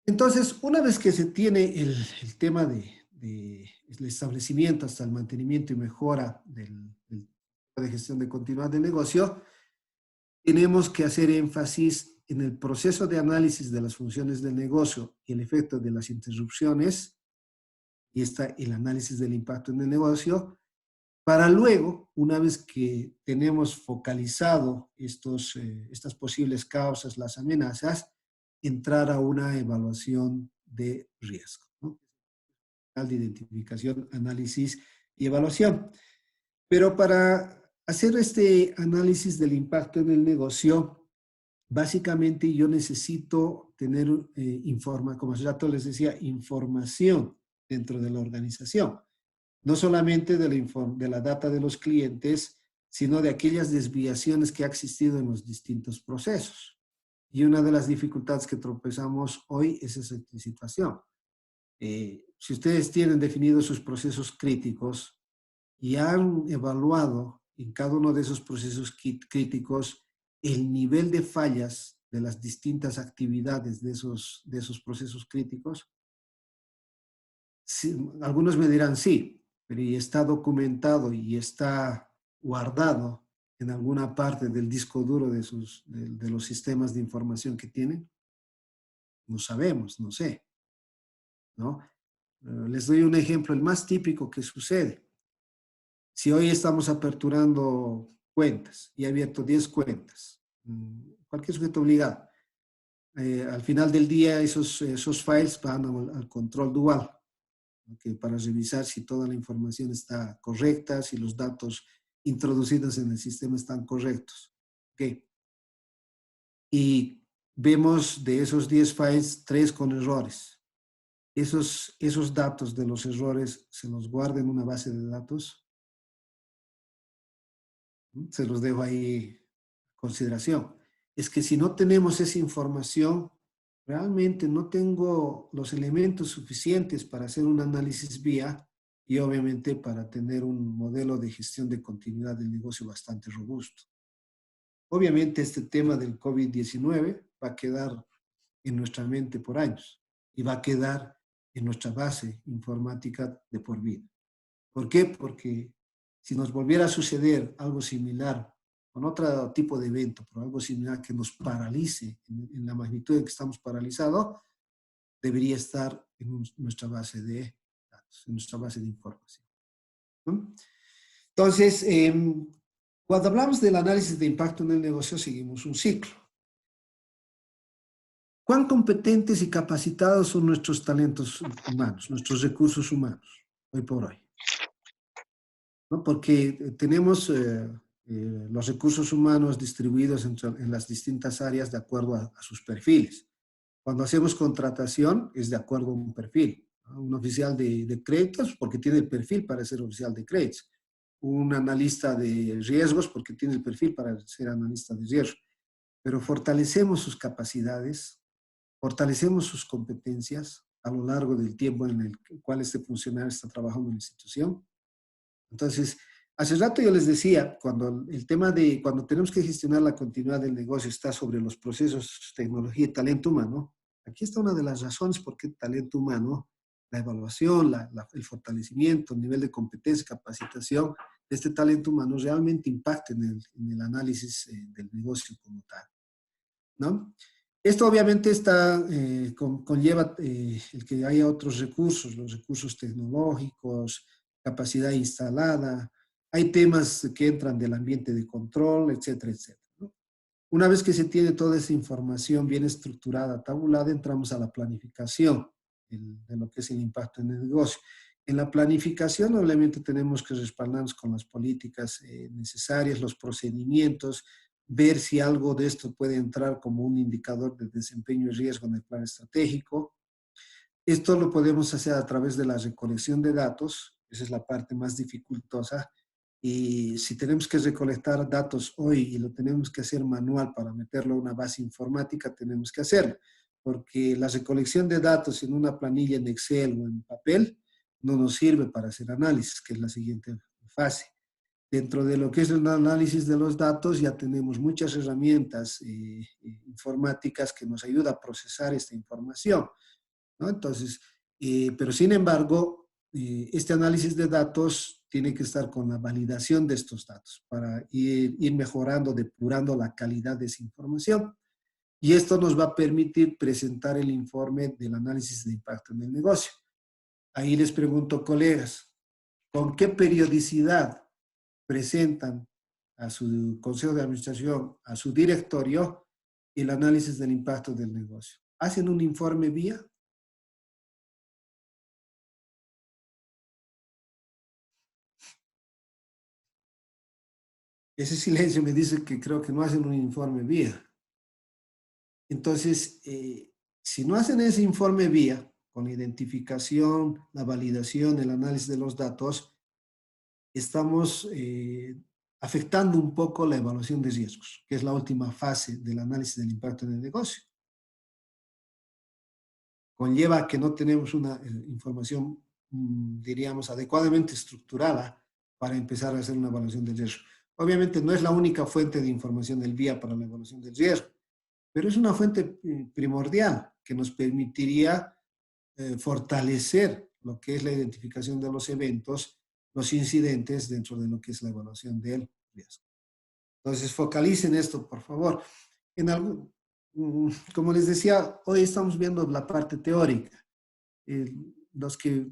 Entonces, una vez que se tiene el tema del establecimiento hasta el mantenimiento y mejora de gestión de continuidad del negocio, tenemos que hacer énfasis en el proceso de análisis de las funciones del negocio y el efecto de las interrupciones, y está el análisis del impacto en el negocio, para luego, una vez que tenemos focalizado estas posibles causas, las amenazas, entrar a una evaluación de riesgo, ¿no? De identificación, análisis y evaluación. Pero para hacer este análisis del impacto en el negocio, básicamente yo necesito tener, como hace rato les decía, información dentro de la organización. No solamente de la data de los clientes, sino de aquellas desviaciones que ha existido en los distintos procesos. Y una de las dificultades que tropezamos hoy es esa situación. Si ustedes tienen definidos sus procesos críticos y han evaluado en cada uno de esos procesos críticos el nivel de fallas de las distintas actividades de esos procesos críticos, sí, algunos me dirán sí, pero ¿y está documentado y está guardado en alguna parte del disco duro de los sistemas de información que tienen? No sabemos, no sé, ¿no? Les doy un ejemplo, el más típico que sucede. Si hoy estamos aperturando cuentas y he abierto 10 cuentas, cualquier sujeto obligado, al final del día esos files van al control dual, ¿okay? Para revisar si toda la información está correcta, si los datos introducidos en el sistema están correctos. ¿Okay? Y vemos de esos 10 files, 3 con errores. Esos datos de los errores se los guarda en una base de datos. Se los dejo ahí a consideración. Es que si no tenemos esa información, realmente no tengo los elementos suficientes para hacer un análisis vía y obviamente para tener un modelo de gestión de continuidad del negocio bastante robusto. Obviamente este tema del COVID-19 va a quedar en nuestra mente por años y va a quedar en nuestra base informática de por vida. ¿Por qué? Porque si nos volviera a suceder algo similar con otro tipo de evento, pero algo similar que nos paralice en la magnitud en que estamos paralizados, debería estar en nuestra base de datos, en nuestra base de información. ¿No? Entonces, cuando hablamos del análisis de impacto en el negocio, seguimos un ciclo. ¿Cuán competentes y capacitados son nuestros talentos humanos, nuestros recursos humanos, hoy por hoy? ¿No? Porque tenemos los recursos humanos distribuidos en las distintas áreas de acuerdo a sus perfiles. Cuando hacemos contratación es de acuerdo a un perfil, ¿no? Un oficial de créditos porque tiene el perfil para ser oficial de créditos. Un analista de riesgos porque tiene el perfil para ser analista de riesgos. Pero fortalecemos sus capacidades, fortalecemos sus competencias a lo largo del tiempo en el cual este funcionario está trabajando en la institución. Entonces, hace rato yo les decía, cuando el tema de, cuando tenemos que gestionar la continuidad del negocio está sobre los procesos, tecnología y talento humano, aquí está una de las razones por qué talento humano, la evaluación, el fortalecimiento, el nivel de competencia, capacitación de este talento humano realmente impacta en el análisis del negocio como tal, ¿no? Esto obviamente conlleva el que haya otros recursos, los recursos tecnológicos, capacidad instalada, hay temas que entran del ambiente de control, etcétera, etcétera, ¿no? Una vez que se tiene toda esa información bien estructurada, tabulada, entramos a la planificación de lo que es el impacto en el negocio. En la planificación, obviamente, tenemos que respaldarnos con las políticas necesarias, los procedimientos, ver si algo de esto puede entrar como un indicador de desempeño y riesgo en el plan estratégico. Esto lo podemos hacer a través de la recolección de datos, esa es la parte más dificultosa, y si tenemos que recolectar datos hoy y lo tenemos que hacer manual para meterlo a una base informática, tenemos que hacerlo, porque la recolección de datos en una planilla en Excel o en papel no nos sirve para hacer análisis, que es la siguiente fase. Dentro de lo que es el análisis de los datos ya tenemos muchas herramientas informáticas que nos ayudan a procesar esta información, ¿no? Entonces, pero sin embargo, este análisis de datos tiene que estar con la validación de estos datos para ir mejorando, depurando la calidad de esa información. Y esto nos va a permitir presentar el informe del análisis de impacto en el negocio. Ahí les pregunto, colegas, ¿con qué periodicidad presentan a su consejo de administración, a su directorio, el análisis del impacto del negocio? ¿Hacen un informe vía? Ese silencio me dice que creo que no hacen un informe vía. Entonces, si no hacen ese informe vía, con la identificación, la validación, el análisis de los datos, estamos afectando un poco la evaluación de riesgos, que es la última fase del análisis del impacto en el negocio. Conlleva que no tenemos una información, diríamos, adecuadamente estructurada para empezar a hacer una evaluación del riesgo. Obviamente no es la única fuente de información del BIA para la evaluación del riesgo, pero es una fuente primordial que nos permitiría fortalecer lo que es la identificación de los eventos, los incidentes dentro de lo que es la evaluación del riesgo. Entonces, focalicen esto, por favor. Como les decía, hoy estamos viendo la parte teórica. Los que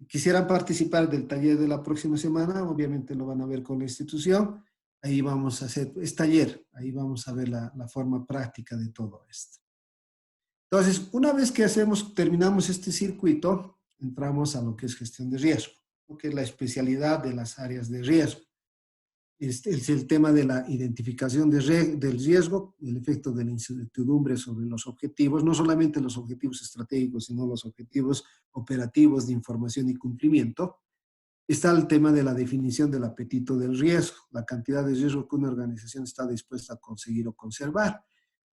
quisieran participar del taller de la próxima semana, obviamente lo van a ver con la institución. Ahí vamos a hacer, es taller, ahí vamos a ver la forma práctica de todo esto. Entonces, una vez que terminamos este circuito, entramos a lo que es gestión de riesgo, lo que es la especialidad de las áreas de riesgo. Es el tema de la identificación del riesgo, el efecto de la incertidumbre sobre los objetivos, no solamente los objetivos estratégicos, sino los objetivos operativos de información y cumplimiento. Está el tema de la definición del apetito del riesgo, la cantidad de riesgo que una organización está dispuesta a conseguir o conservar.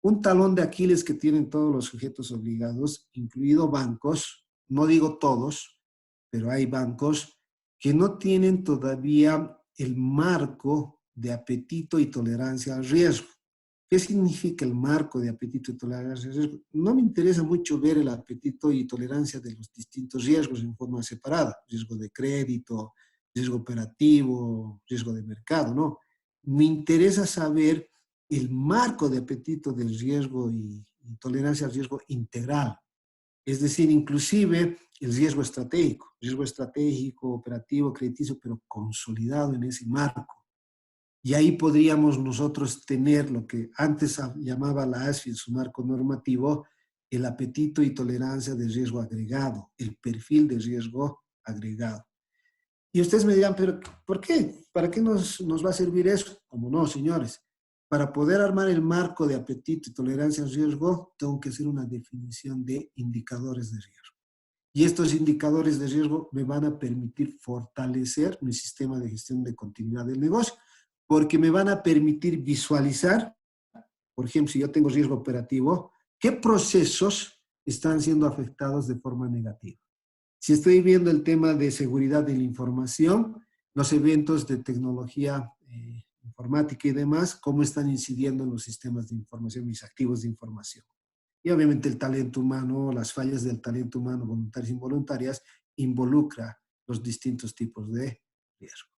Un talón de Aquiles que tienen todos los sujetos obligados, incluido bancos, no digo todos, pero hay bancos que no tienen todavía el marco de apetito y tolerancia al riesgo. ¿Qué significa el marco de apetito y tolerancia al riesgo? No me interesa mucho ver el apetito y tolerancia de los distintos riesgos en forma separada, riesgo de crédito, riesgo operativo, riesgo de mercado, no. Me interesa saber el marco de apetito del riesgo y tolerancia al riesgo integral. Es decir, inclusive el riesgo estratégico, operativo, crediticio, pero consolidado en ese marco. Y ahí podríamos nosotros tener lo que antes llamaba la ASFI en su marco normativo, el apetito y tolerancia de riesgo agregado, el perfil de riesgo agregado. Y ustedes me dirán, pero ¿por qué? ¿Para qué nos va a servir eso? Como no, señores. Para poder armar el marco de apetito y tolerancia al riesgo, tengo que hacer una definición de indicadores de riesgo. Y estos indicadores de riesgo me van a permitir fortalecer mi sistema de gestión de continuidad del negocio, porque me van a permitir visualizar, por ejemplo, si yo tengo riesgo operativo, qué procesos están siendo afectados de forma negativa. Si estoy viendo el tema de seguridad de la información, los eventos de tecnología informática y demás, cómo están incidiendo en los sistemas de información, mis activos de información. Y obviamente el talento humano, las fallas del talento humano, voluntarias e involuntarias, involucra los distintos tipos de riesgo.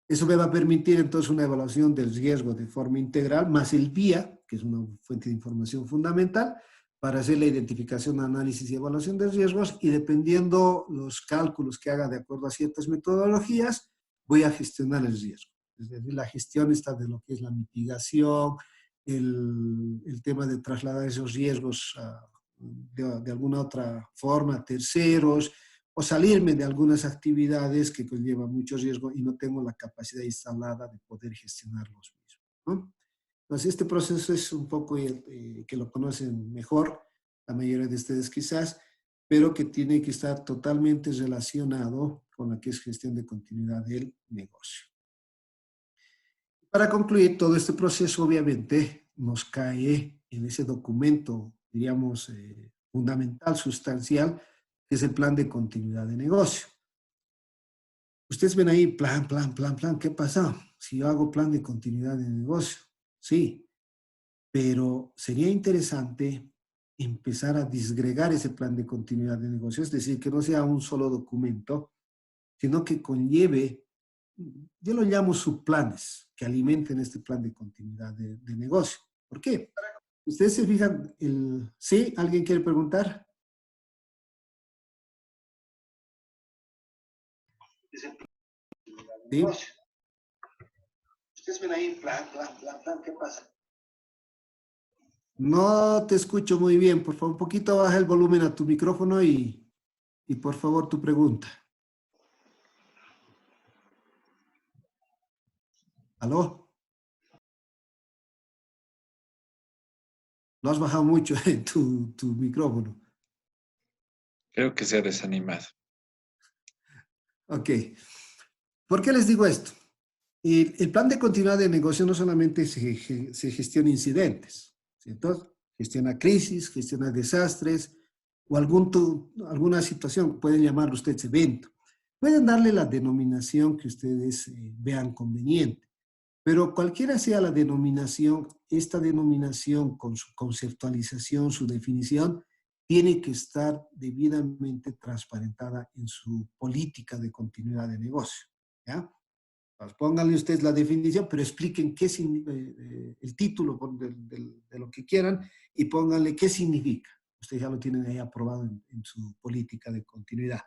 Eso me va a permitir entonces una evaluación del riesgo de forma integral, más el BIA, que es una fuente de información fundamental, para hacer la identificación, análisis y evaluación de riesgos, y dependiendo los cálculos que haga de acuerdo a ciertas metodologías, voy a gestionar el riesgo. Es decir, la gestión está de lo que es la mitigación, el tema de trasladar esos riesgos de alguna otra forma a terceros, o salirme de algunas actividades que conllevan mucho riesgo y no tengo la capacidad instalada de poder gestionar los mismos, ¿no? Entonces, este proceso es un poco que lo conocen mejor, la mayoría de ustedes quizás, pero que tiene que estar totalmente relacionado con la que es gestión de continuidad del negocio. Para concluir, todo este proceso obviamente nos cae en ese documento, diríamos, fundamental, sustancial, que es el plan de continuidad de negocio. Ustedes ven ahí, plan, ¿qué pasa? Si yo hago plan de continuidad de negocio, sí, pero sería interesante empezar a disgregar ese plan de continuidad de negocio, es decir, que no sea un solo documento, sino que conlleve, yo lo llamo subplanes, que alimenten este plan de continuidad de negocio. ¿Por qué? Ustedes se fijan, ¿sí? ¿Alguien quiere preguntar? ¿Sí? Ustedes ven ahí, plan, ¿qué pasa? No te escucho muy bien. Por favor, un poquito baja el volumen a tu micrófono y por favor tu pregunta. ¿Aló? Lo has bajado mucho en tu micrófono. Creo que se ha desanimado. Ok. ¿Por qué les digo esto? El plan de continuidad de negocio no solamente se gestiona incidentes, ¿cierto? Gestiona crisis, gestiona desastres o alguna situación, pueden llamarlo ustedes evento. Pueden darle la denominación que ustedes vean conveniente, pero cualquiera sea la denominación, esta denominación con su conceptualización, su definición, tiene que estar debidamente transparentada en su política de continuidad de negocio, ¿ya? Pues pónganle ustedes la definición, pero expliquen qué el título de lo que quieran y pónganle qué significa. Ustedes ya lo tienen ahí aprobado en su política de continuidad.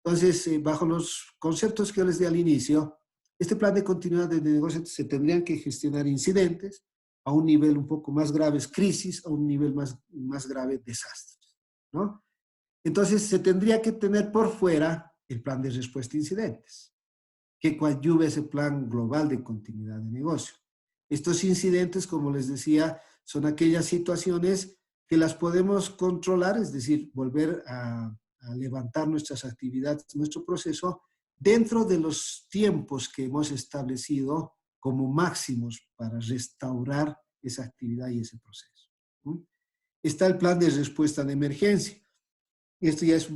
Entonces, bajo los conceptos que yo les di al inicio, este plan de continuidad de negocio se tendrían que gestionar incidentes, a un nivel un poco más grave crisis, a un nivel más grave desastres, ¿no? Entonces, se tendría que tener por fuera el plan de respuesta a incidentes, que coadyuve ese plan global de continuidad de negocio. Estos incidentes, como les decía, son aquellas situaciones que las podemos controlar, es decir, volver a levantar nuestras actividades, nuestro proceso, dentro de los tiempos que hemos establecido como máximos para restaurar esa actividad y ese proceso. Está el plan de respuesta de emergencia. Esto ya es,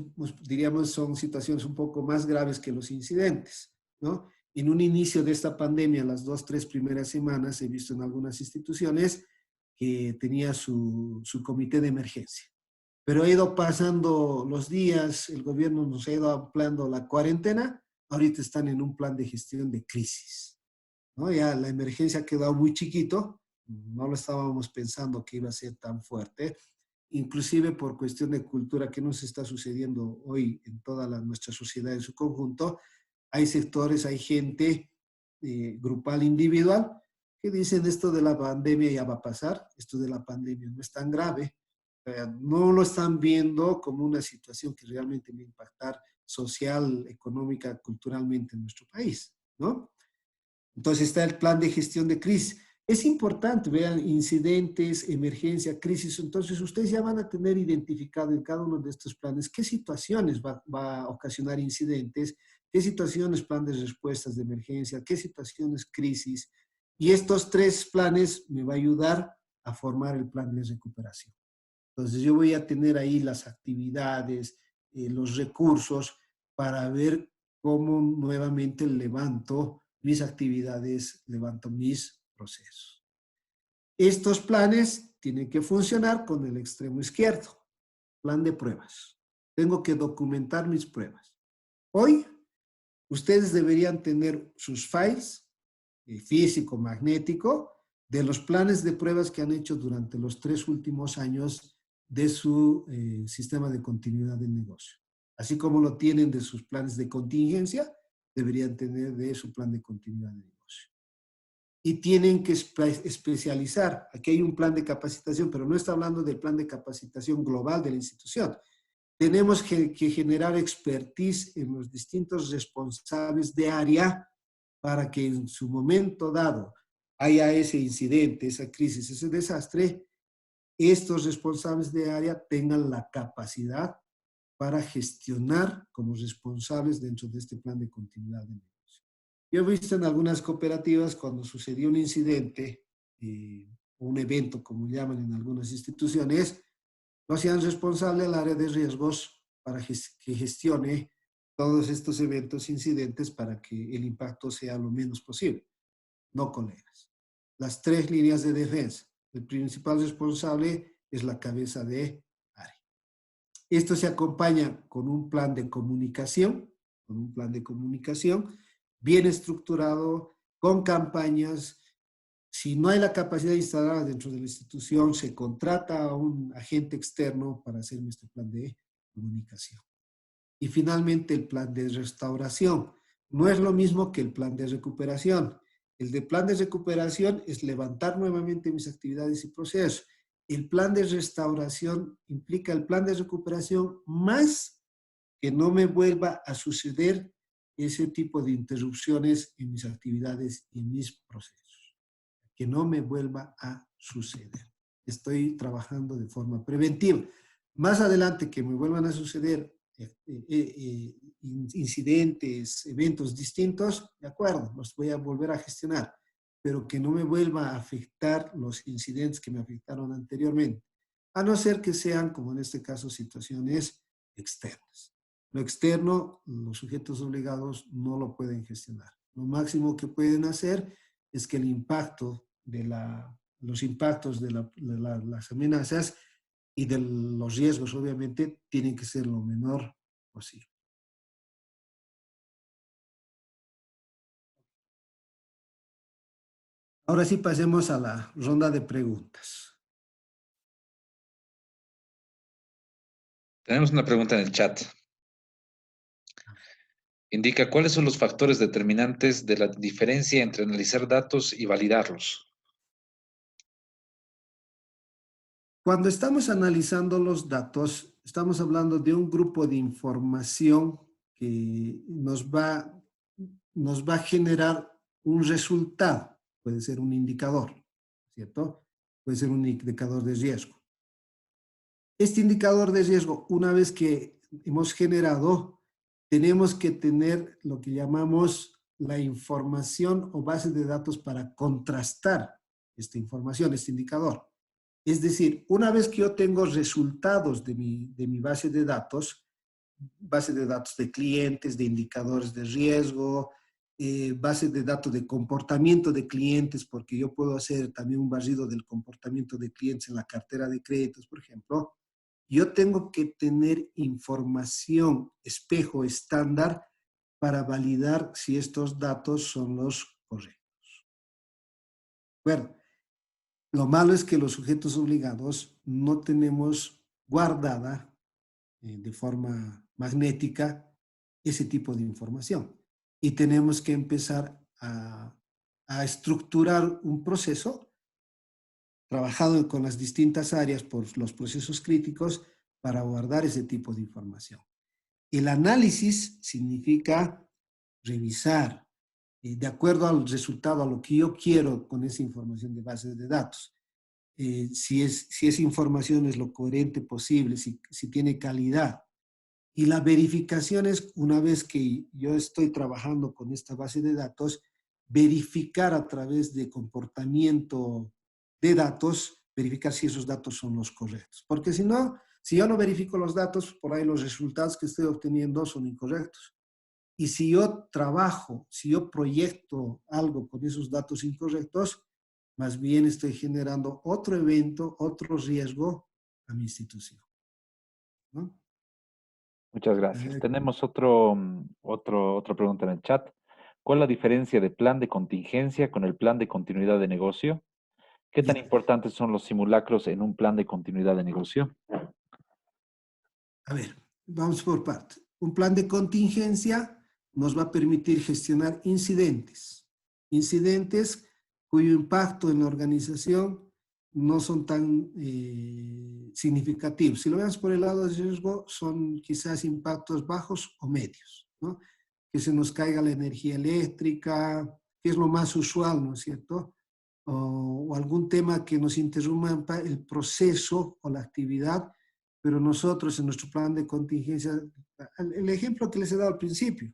diríamos, son situaciones un poco más graves que los incidentes, ¿no? En un inicio de esta pandemia, las 2-3 primeras semanas, he visto en algunas instituciones que tenía su comité de emergencia. Pero ha ido pasando los días, el gobierno nos ha ido ampliando la cuarentena, ahorita están en un plan de gestión de crisis, ¿no? Ya la emergencia ha quedado muy chiquito, no lo estábamos pensando que iba a ser tan fuerte, inclusive por cuestión de cultura que nos está sucediendo hoy en toda nuestra sociedad en su conjunto. Hay sectores, hay gente grupal, individual, que dicen esto de la pandemia ya va a pasar, esto de la pandemia no es tan grave, no lo están viendo como una situación que realmente va a impactar social, económica, culturalmente en nuestro país, ¿no? Entonces está el plan de gestión de crisis. Es importante, vean, incidentes, emergencia, crisis. Entonces ustedes ya van a tener identificado en cada uno de estos planes qué situaciones va a ocasionar incidentes, qué situaciones plan de respuestas de emergencia, qué situaciones crisis. Y estos 3 planes me va a ayudar a formar el plan de recuperación. Entonces yo voy a tener ahí las actividades, los recursos para ver cómo nuevamente levanto mis actividades, levanto mis procesos. Estos planes tienen que funcionar con el extremo izquierdo. Plan de pruebas. Tengo que documentar mis pruebas. Hoy, ustedes deberían tener sus files, físico, magnético, de los planes de pruebas que han hecho durante los 3 últimos años de su sistema de continuidad del negocio. Así como lo tienen de sus planes de contingencia, deberían tener de su plan de continuidad de negocio. Y tienen que especializar. Aquí hay un plan de capacitación, pero no está hablando del plan de capacitación global de la institución. Tenemos que generar expertise en los distintos responsables de área para que en su momento dado haya ese incidente, esa crisis, ese desastre, estos responsables de área tengan la capacidad para gestionar como responsables dentro de este plan de continuidad de negocio. Yo he visto en algunas cooperativas cuando sucedió un incidente, un evento, como llaman en algunas instituciones, lo hacían responsable al área de riesgos para que gestione todos estos eventos, incidentes, para que el impacto sea lo menos posible. No colegas. Las 3 líneas de defensa. El principal responsable es la cabeza de área. Esto se acompaña con un plan de comunicación, bien estructurado, con campañas. Si no hay la capacidad instalada dentro de la institución, se contrata a un agente externo para hacer este plan de comunicación. Y finalmente el plan de restauración. No es lo mismo que el plan de recuperación. El de plan de recuperación es levantar nuevamente mis actividades y procesos. El plan de restauración implica el plan de recuperación más que no me vuelva a suceder ese tipo de interrupciones en mis actividades y mis procesos. Que no me vuelva a suceder. Estoy trabajando de forma preventiva. Más adelante que me vuelvan a suceder incidentes, eventos distintos, de acuerdo, los voy a volver a gestionar, pero que no me vuelva a afectar los incidentes que me afectaron anteriormente, a no ser que sean, como en este caso, situaciones externas. Lo externo, los sujetos obligados no lo pueden gestionar. Lo máximo que pueden hacer es que el impacto de los impactos de las amenazas y de los riesgos, obviamente, tienen que ser lo menor posible. Ahora sí pasemos a la ronda de preguntas. Tenemos una pregunta en el chat. Indica cuáles son los factores determinantes de la diferencia entre analizar datos y validarlos. Cuando estamos analizando los datos, estamos hablando de un grupo de información que nos va a generar un resultado. Puede ser un indicador, ¿cierto? Puede ser un indicador de riesgo. Este indicador de riesgo, una vez que hemos generado, tenemos que tener lo que llamamos la información o base de datos para contrastar esta información, este indicador. Es decir, una vez que yo tengo resultados de mi base de datos de clientes, de indicadores de riesgo, base de datos de comportamiento de clientes, porque yo puedo hacer también un barrido del comportamiento de clientes en la cartera de créditos, por ejemplo. Yo tengo que tener información espejo estándar para validar si estos datos son los correctos. Bueno, lo malo es que los sujetos obligados no tenemos guardada de forma magnética ese tipo de información. Y tenemos que empezar a estructurar un proceso trabajado con las distintas áreas por los procesos críticos para guardar ese tipo de información. El análisis significa revisar de acuerdo al resultado, a lo que yo quiero con esa información de base de datos. Si esa información es lo coherente posible, si tiene calidad. Y la verificación es, una vez que yo estoy trabajando con esta base de datos, verificar a través de comportamiento de datos, verificar si esos datos son los correctos. Porque si no, si yo no verifico los datos, por ahí los resultados que estoy obteniendo son incorrectos. Y si yo trabajo, si yo proyecto algo con esos datos incorrectos, más bien estoy generando otro evento, otro riesgo a mi institución, ¿no? Muchas gracias. Tenemos otra pregunta en el chat. ¿Cuál es la diferencia de plan de contingencia con el plan de continuidad de negocio? ¿Qué tan importantes son los simulacros en un plan de continuidad de negocio? A ver, vamos por partes. Un plan de contingencia nos va a permitir gestionar incidentes. Incidentes cuyo impacto en la organización no son tan significativos. Si lo vemos por el lado de riesgo, son quizás impactos bajos o medios, ¿no? Que se nos caiga la energía eléctrica, que es lo más usual, ¿no es cierto? O algún tema que nos interrumpa el proceso o la actividad, pero nosotros en nuestro plan de contingencia, el ejemplo que les he dado al principio,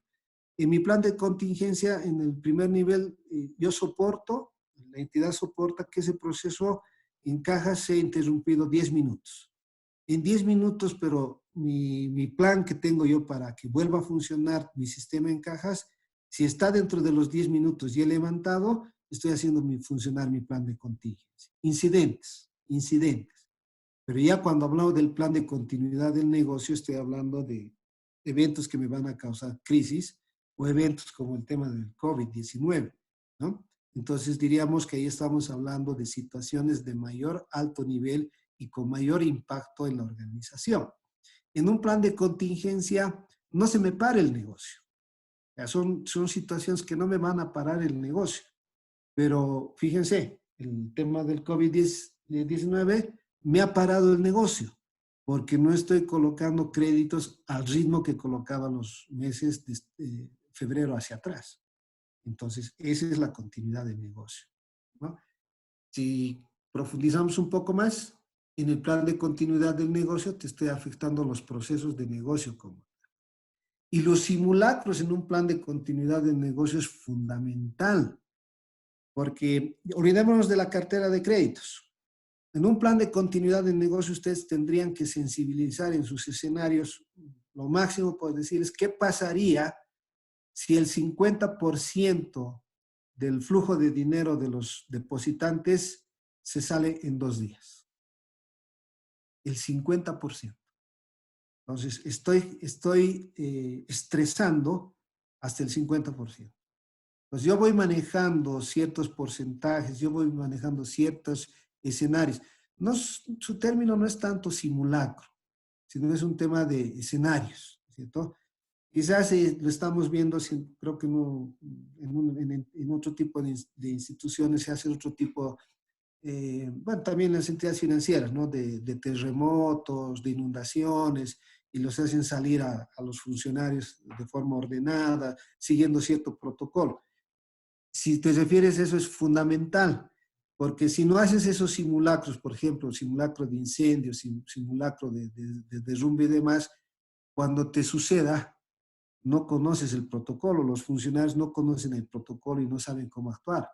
en mi plan de contingencia, en el primer nivel, yo soporto, la entidad soporta que ese proceso en cajas sea interrumpido 10 minutos. En 10 minutos, pero mi plan que tengo yo para que vuelva a funcionar mi sistema en cajas, si está dentro de los 10 minutos y he levantado, estoy haciendo funcionar mi plan de contingencia. Incidentes. Pero ya cuando hablamos del plan de continuidad del negocio, estoy hablando de eventos que me van a causar crisis o eventos como el tema del COVID-19, ¿no? Entonces diríamos que ahí estamos hablando de situaciones de mayor alto nivel y con mayor impacto en la organización. En un plan de contingencia no se me para el negocio. Ya son situaciones que no me van a parar el negocio. Pero fíjense, el tema del COVID-19 me ha parado el negocio porque no estoy colocando créditos al ritmo que colocaba los meses de febrero hacia atrás. Entonces, esa es la continuidad del negocio, ¿no? Si profundizamos un poco más, en el plan de continuidad del negocio te estoy afectando los procesos de negocio como Y los simulacros en un plan de continuidad de negocio es fundamental, porque olvidémonos de la cartera de créditos. En un plan de continuidad de negocio ustedes tendrían que sensibilizar en sus escenarios, lo máximo por decirles, ¿qué pasaría si el 50% del flujo de dinero de los depositantes se sale en 2 días? El 50%. Entonces, estoy estresando hasta el 50%. Entonces, yo voy manejando ciertos porcentajes, yo voy manejando ciertos escenarios. No, su término no es tanto simulacro, sino es un tema de escenarios, ¿cierto? Quizás lo estamos viendo, creo que no, en otro tipo de instituciones se hace otro tipo, bueno, también las entidades financieras, ¿no? De terremotos, de inundaciones, y los hacen salir a los funcionarios de forma ordenada, siguiendo cierto protocolo. Si te refieres a eso es fundamental, porque si no haces esos simulacros, por ejemplo, simulacro de incendios, simulacro de derrumbe y demás, cuando te suceda, no conoces el protocolo, los funcionarios no conocen el protocolo y no saben cómo actuar.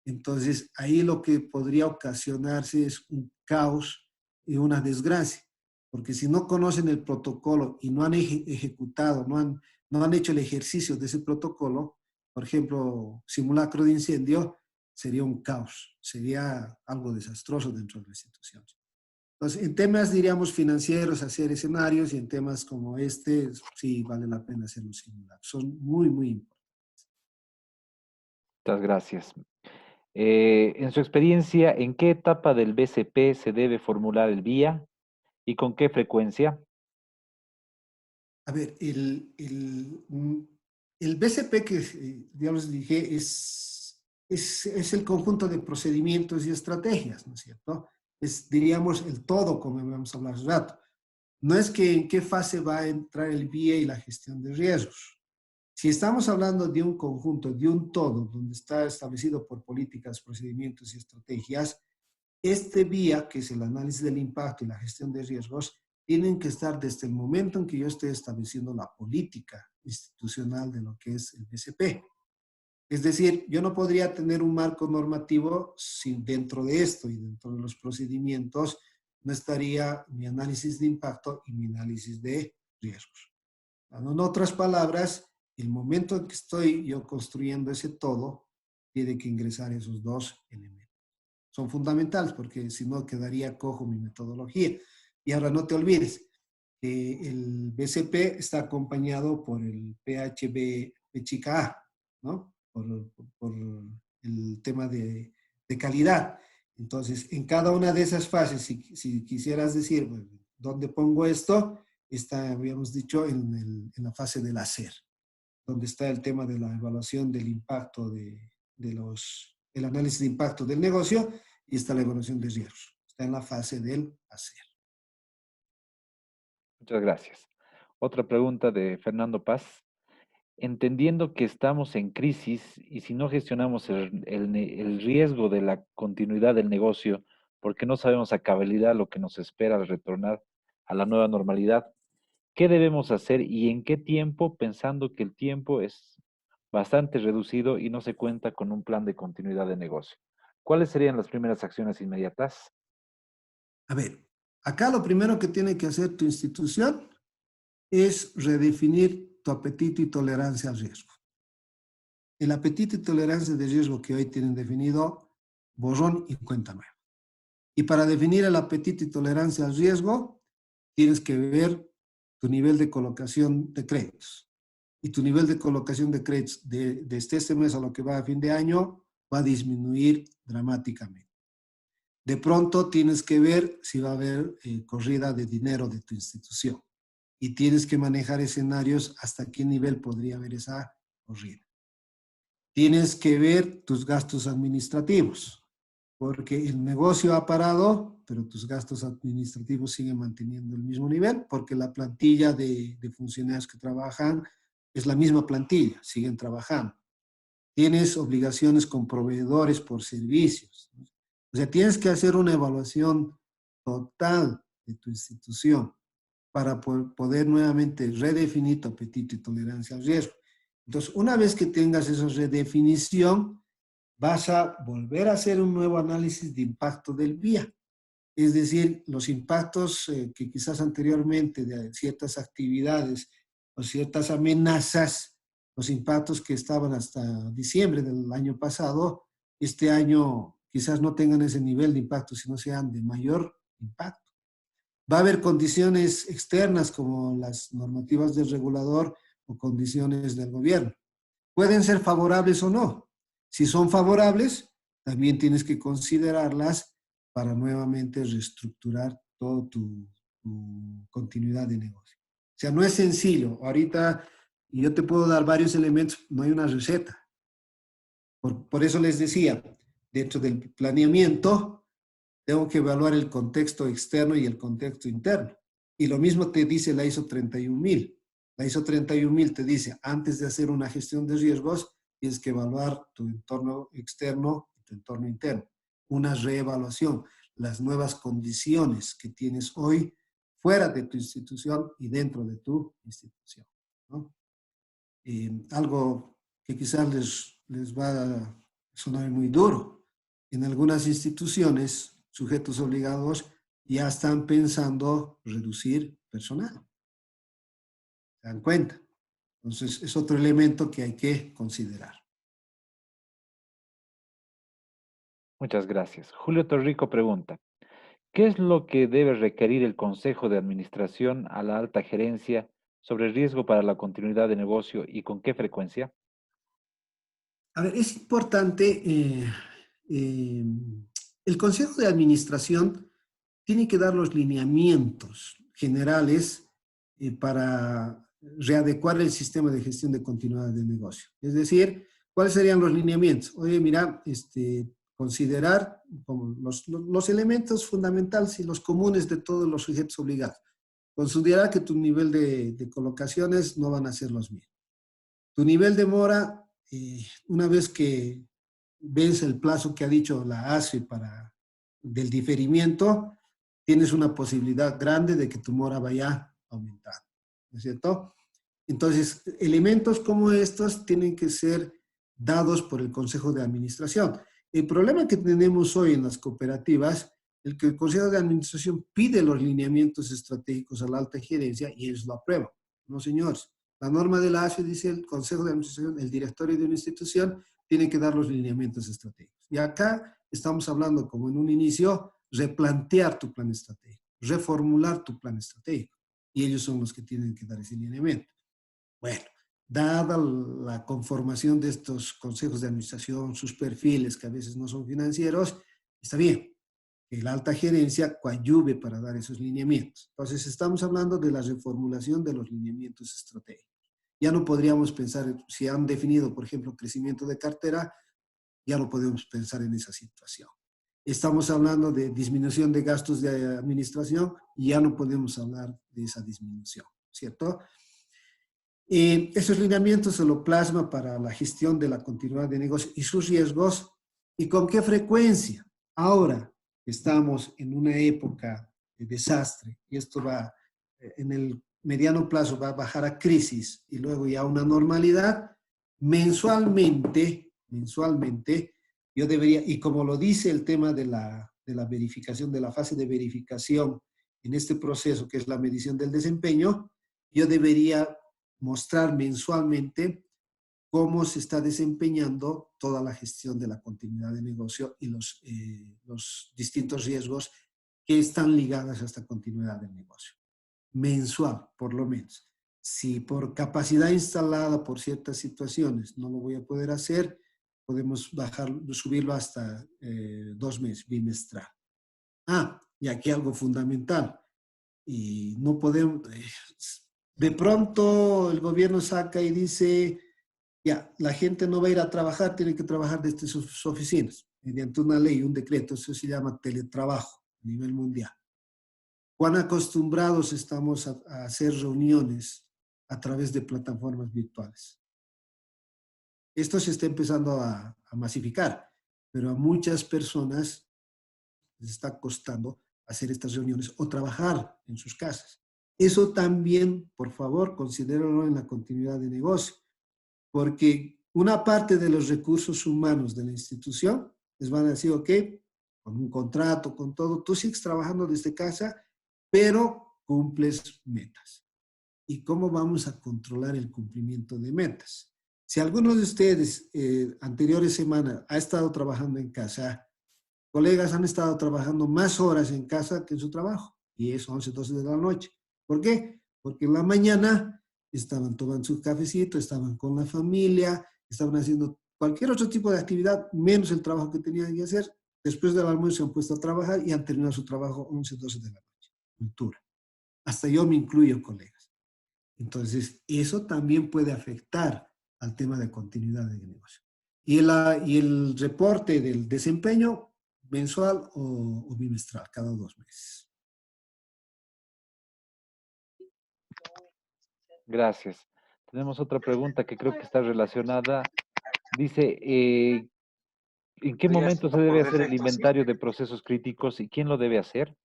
Entonces, ahí lo que podría ocasionarse es un caos y una desgracia, porque si no conocen el protocolo y no han ejecutado, no han hecho el ejercicio de ese protocolo, por ejemplo, simulacro de incendio, sería un caos, sería algo desastroso dentro de la institución. Entonces, en temas, diríamos, financieros, hacer escenarios, y en temas como este, sí vale la pena hacer los simulacros. Son muy, muy importantes. Muchas gracias. En su experiencia, ¿en qué etapa del BCP se debe formular el VIA y con qué frecuencia? A ver, el BCP que, digamos, dije, es el conjunto de procedimientos y estrategias, ¿no es cierto? Es, diríamos, el todo, como vamos a hablar hace rato. No es que en qué fase va a entrar el VIA y la gestión de riesgos. Si estamos hablando de un conjunto, de un todo, donde está establecido por políticas, procedimientos y estrategias, este VIA, que es el análisis del impacto y la gestión de riesgos, tienen que estar desde el momento en que yo esté estableciendo la política institucional de lo que es el BCP. Es decir, yo no podría tener un marco normativo si dentro de esto y dentro de los procedimientos no estaría mi análisis de impacto y mi análisis de riesgos. En otras palabras, el momento en que estoy yo construyendo ese todo, tiene que ingresar esos dos elementos. Son fundamentales porque si no quedaría cojo mi metodología. Y ahora no te olvides que el BCP está acompañado por el PHB chica A, ¿no? Por el tema de calidad. Entonces, en cada una de esas fases, si quisieras decir, bueno, ¿dónde pongo esto? Está, habíamos dicho, en la fase del hacer, donde está el tema de la evaluación del impacto el análisis de impacto del negocio, y está la evaluación de riesgos. Está en la fase del hacer. Muchas gracias. Otra pregunta de Fernando Paz. Entendiendo que estamos en crisis y si no gestionamos el riesgo de la continuidad del negocio, porque no sabemos a cabalidad lo que nos espera al retornar a la nueva normalidad, ¿qué debemos hacer y en qué tiempo, pensando que el tiempo es bastante reducido y no se cuenta con un plan de continuidad de negocio? ¿Cuáles serían las primeras acciones inmediatas? A ver, acá lo primero que tiene que hacer tu institución es redefinir tu apetito y tolerancia al riesgo. El apetito y tolerancia de riesgo que hoy tienen definido, borrón y cuenta nueva. Y para definir el apetito y tolerancia al riesgo, tienes que ver tu nivel de colocación de créditos. Y tu nivel de colocación de créditos desde este mes a lo que va a fin de año va a disminuir dramáticamente. De pronto tienes que ver si va a haber corrida de dinero de tu institución. Y tienes que manejar escenarios hasta qué nivel podría haber esa corrida. Tienes que ver tus gastos administrativos, porque el negocio ha parado, pero tus gastos administrativos siguen manteniendo el mismo nivel, porque la plantilla de funcionarios que trabajan es la misma plantilla, siguen trabajando. Tienes obligaciones con proveedores por servicios, ¿no? O sea, tienes que hacer una evaluación total de tu institución. para poder nuevamente redefinir tu apetito y tolerancia al riesgo. Entonces, una vez que tengas esa redefinición, vas a volver a hacer un nuevo análisis de impacto del vía. Es decir, los impactos que quizás anteriormente de ciertas actividades o ciertas amenazas, los impactos que estaban hasta diciembre del año pasado, este año quizás no tengan ese nivel de impacto, sino sean de mayor impacto. Va a haber condiciones externas como las normativas del regulador o condiciones del gobierno. Pueden ser favorables o no. Si son favorables, también tienes que considerarlas para nuevamente reestructurar toda tu continuidad de negocio. O sea, no es sencillo. Ahorita yo te puedo dar varios elementos, no hay una receta. Por eso les decía, dentro del planeamiento, tengo que evaluar el contexto externo y el contexto interno. Y lo mismo te dice la ISO 31000. La ISO 31000 te dice, antes de hacer una gestión de riesgos, tienes que evaluar tu entorno externo y tu entorno interno. Una reevaluación, las nuevas condiciones que tienes hoy fuera de tu institución y dentro de tu institución, ¿no? Algo que quizás les va a sonar muy duro. En algunas instituciones, sujetos obligados ya están pensando reducir personal. ¿Se dan cuenta? Entonces, es otro elemento que hay que considerar. Muchas gracias. Julio Torrico pregunta, ¿qué es lo que debe requerir el Consejo de Administración a la alta gerencia sobre el riesgo para la continuidad de negocio y con qué frecuencia? A ver, es importante, el Consejo de Administración tiene que dar los lineamientos generales para readecuar el sistema de gestión de continuidad de negocio. Es decir, ¿cuáles serían los lineamientos? Oye, mira, considerar como los elementos fundamentales y los comunes de todos los sujetos obligados. Considerar que tu nivel de colocaciones no van a ser los mismos. Tu nivel de mora, una vez que ves el plazo que ha dicho la ASFE del diferimiento, tienes una posibilidad grande de que tu mora vaya aumentando, ¿no es cierto? Entonces, elementos como estos tienen que ser dados por el Consejo de Administración. El problema que tenemos hoy en las cooperativas es que el Consejo de Administración pide los lineamientos estratégicos a la alta gerencia y ellos lo aprueban. No, señores. La norma de la ASFE dice el Consejo de Administración, el directorio de una institución, tiene que dar los lineamientos estratégicos. Y acá estamos hablando, como en un inicio, replantear tu plan estratégico, reformular tu plan estratégico. Y ellos son los que tienen que dar ese lineamiento. Bueno, dada la conformación de estos consejos de administración, sus perfiles, que a veces no son financieros, está bien que la alta gerencia coadyuve para dar esos lineamientos. Entonces, estamos hablando de la reformulación de los lineamientos estratégicos. Ya no podríamos pensar, si han definido, por ejemplo, crecimiento de cartera, ya no podemos pensar en esa situación. Estamos hablando de disminución de gastos de administración y ya no podemos hablar de esa disminución, ¿cierto? Esos lineamientos se lo plasma para la gestión de la continuidad de negocio y sus riesgos y con qué frecuencia. Ahora estamos en una época de desastre y esto va en el mediano plazo va a bajar a crisis y luego ya a una normalidad. Mensualmente, yo debería, y como lo dice el tema de la verificación, de la fase de verificación en este proceso que es la medición del desempeño, yo debería mostrar mensualmente cómo se está desempeñando toda la gestión de la continuidad de negocio y los distintos riesgos que están ligados a esta continuidad del negocio. Mensual, por lo menos. Si por capacidad instalada por ciertas situaciones no lo voy a poder hacer, podemos subirlo hasta 2 meses, bimestral. Y aquí algo fundamental. Y no podemos, de pronto el gobierno saca y dice, ya, la gente no va a ir a trabajar, tiene que trabajar desde sus oficinas, mediante una ley, un decreto, eso se llama teletrabajo a nivel mundial. ¿Cuán acostumbrados estamos a hacer reuniones a través de plataformas virtuales? Esto se está empezando a masificar, pero a muchas personas les está costando hacer estas reuniones o trabajar en sus casas. Eso también, por favor, considéralo en la continuidad de negocio, porque una parte de los recursos humanos de la institución les van a decir, ok, con un contrato, con todo, tú sigues trabajando desde casa, pero cumples metas. ¿Y cómo vamos a controlar el cumplimiento de metas? Si alguno de ustedes anteriores semanas ha estado trabajando en casa, colegas han estado trabajando más horas en casa que en su trabajo, y es 11, 12 de la noche. ¿Por qué? Porque en la mañana estaban tomando su cafecito, estaban con la familia, estaban haciendo cualquier otro tipo de actividad, menos el trabajo que tenían que hacer. Después del almuerzo se han puesto a trabajar y han terminado su trabajo 11, 12 de la noche. Cultura. Hasta yo me incluyo, colegas. Entonces, eso también puede afectar al tema de continuidad de negocio. Y el reporte del desempeño mensual o bimestral, cada 2 meses. Gracias. Tenemos otra pregunta que creo que está relacionada. Dice, ¿en qué momento se debe hacer el inventario de procesos críticos y quién lo debe hacer?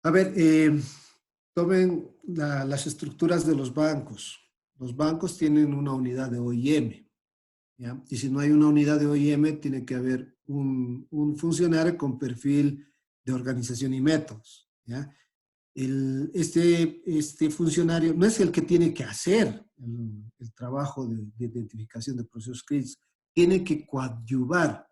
A ver, tomen las estructuras de los bancos. Los bancos tienen una unidad de OIM, ¿ya? Y si no hay una unidad de OIM, tiene que haber un funcionario con perfil de organización y métodos, ¿ya? Este funcionario no es el que tiene que hacer el trabajo de identificación de procesos críticos, tiene que coadyuvar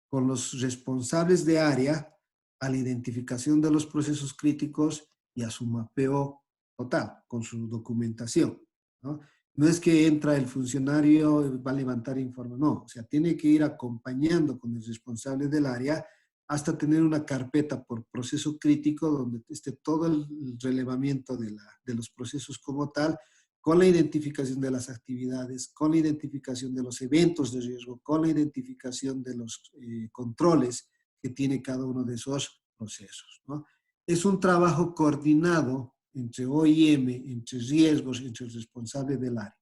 con los responsables de área a la identificación de los procesos críticos y a su mapeo total, con su documentación, ¿no? No es que entra el funcionario, va a levantar informe, no, o sea, tiene que ir acompañando con el responsable del área hasta tener una carpeta por proceso crítico donde esté todo el relevamiento de los procesos como tal, con la identificación de las actividades, con la identificación de los eventos de riesgo, con la identificación de los controles que tiene cada uno de esos procesos, ¿no? Es un trabajo coordinado entre OIM, entre riesgos, entre el responsable del área.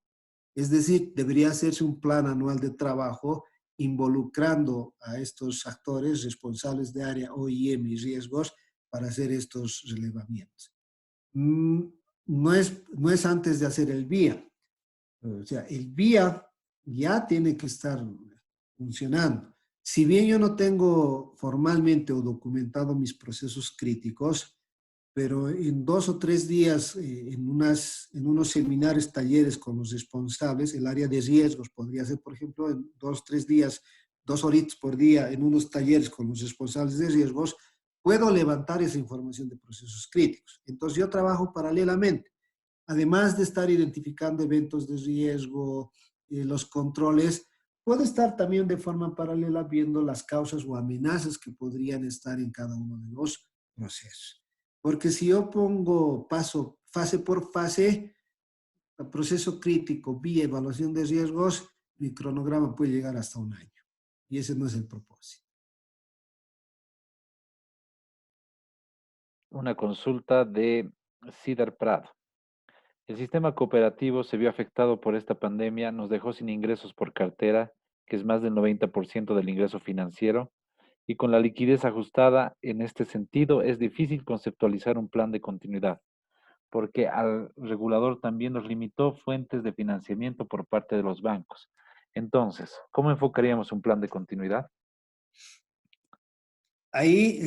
Es decir, debería hacerse un plan anual de trabajo involucrando a estos actores responsables de área OIM y riesgos para hacer estos relevamientos. No es antes de hacer el VIA. O sea, el VIA ya tiene que estar funcionando. Si bien yo no tengo formalmente o documentado mis procesos críticos, pero en 2 o 3 días, en unos seminarios, talleres con los responsables, el área de riesgos podría ser, por ejemplo, en 2 o 3 días, 2 horitas por día, en unos talleres con los responsables de riesgos, puedo levantar esa información de procesos críticos. Entonces yo trabajo paralelamente. Además de estar identificando eventos de riesgo, los controles, puedo estar también de forma paralela viendo las causas o amenazas que podrían estar en cada uno de los procesos. Porque si yo pongo fase por fase, el proceso crítico vía evaluación de riesgos, mi cronograma puede llegar hasta 1 año. Y ese no es el propósito. Una consulta de Cidar Prado. El sistema cooperativo se vio afectado por esta pandemia, nos dejó sin ingresos por cartera, que es más del 90% del ingreso financiero, y con la liquidez ajustada en este sentido es difícil conceptualizar un plan de continuidad, porque al regulador también nos limitó fuentes de financiamiento por parte de los bancos. Entonces, ¿cómo enfocaríamos un plan de continuidad? Ahí,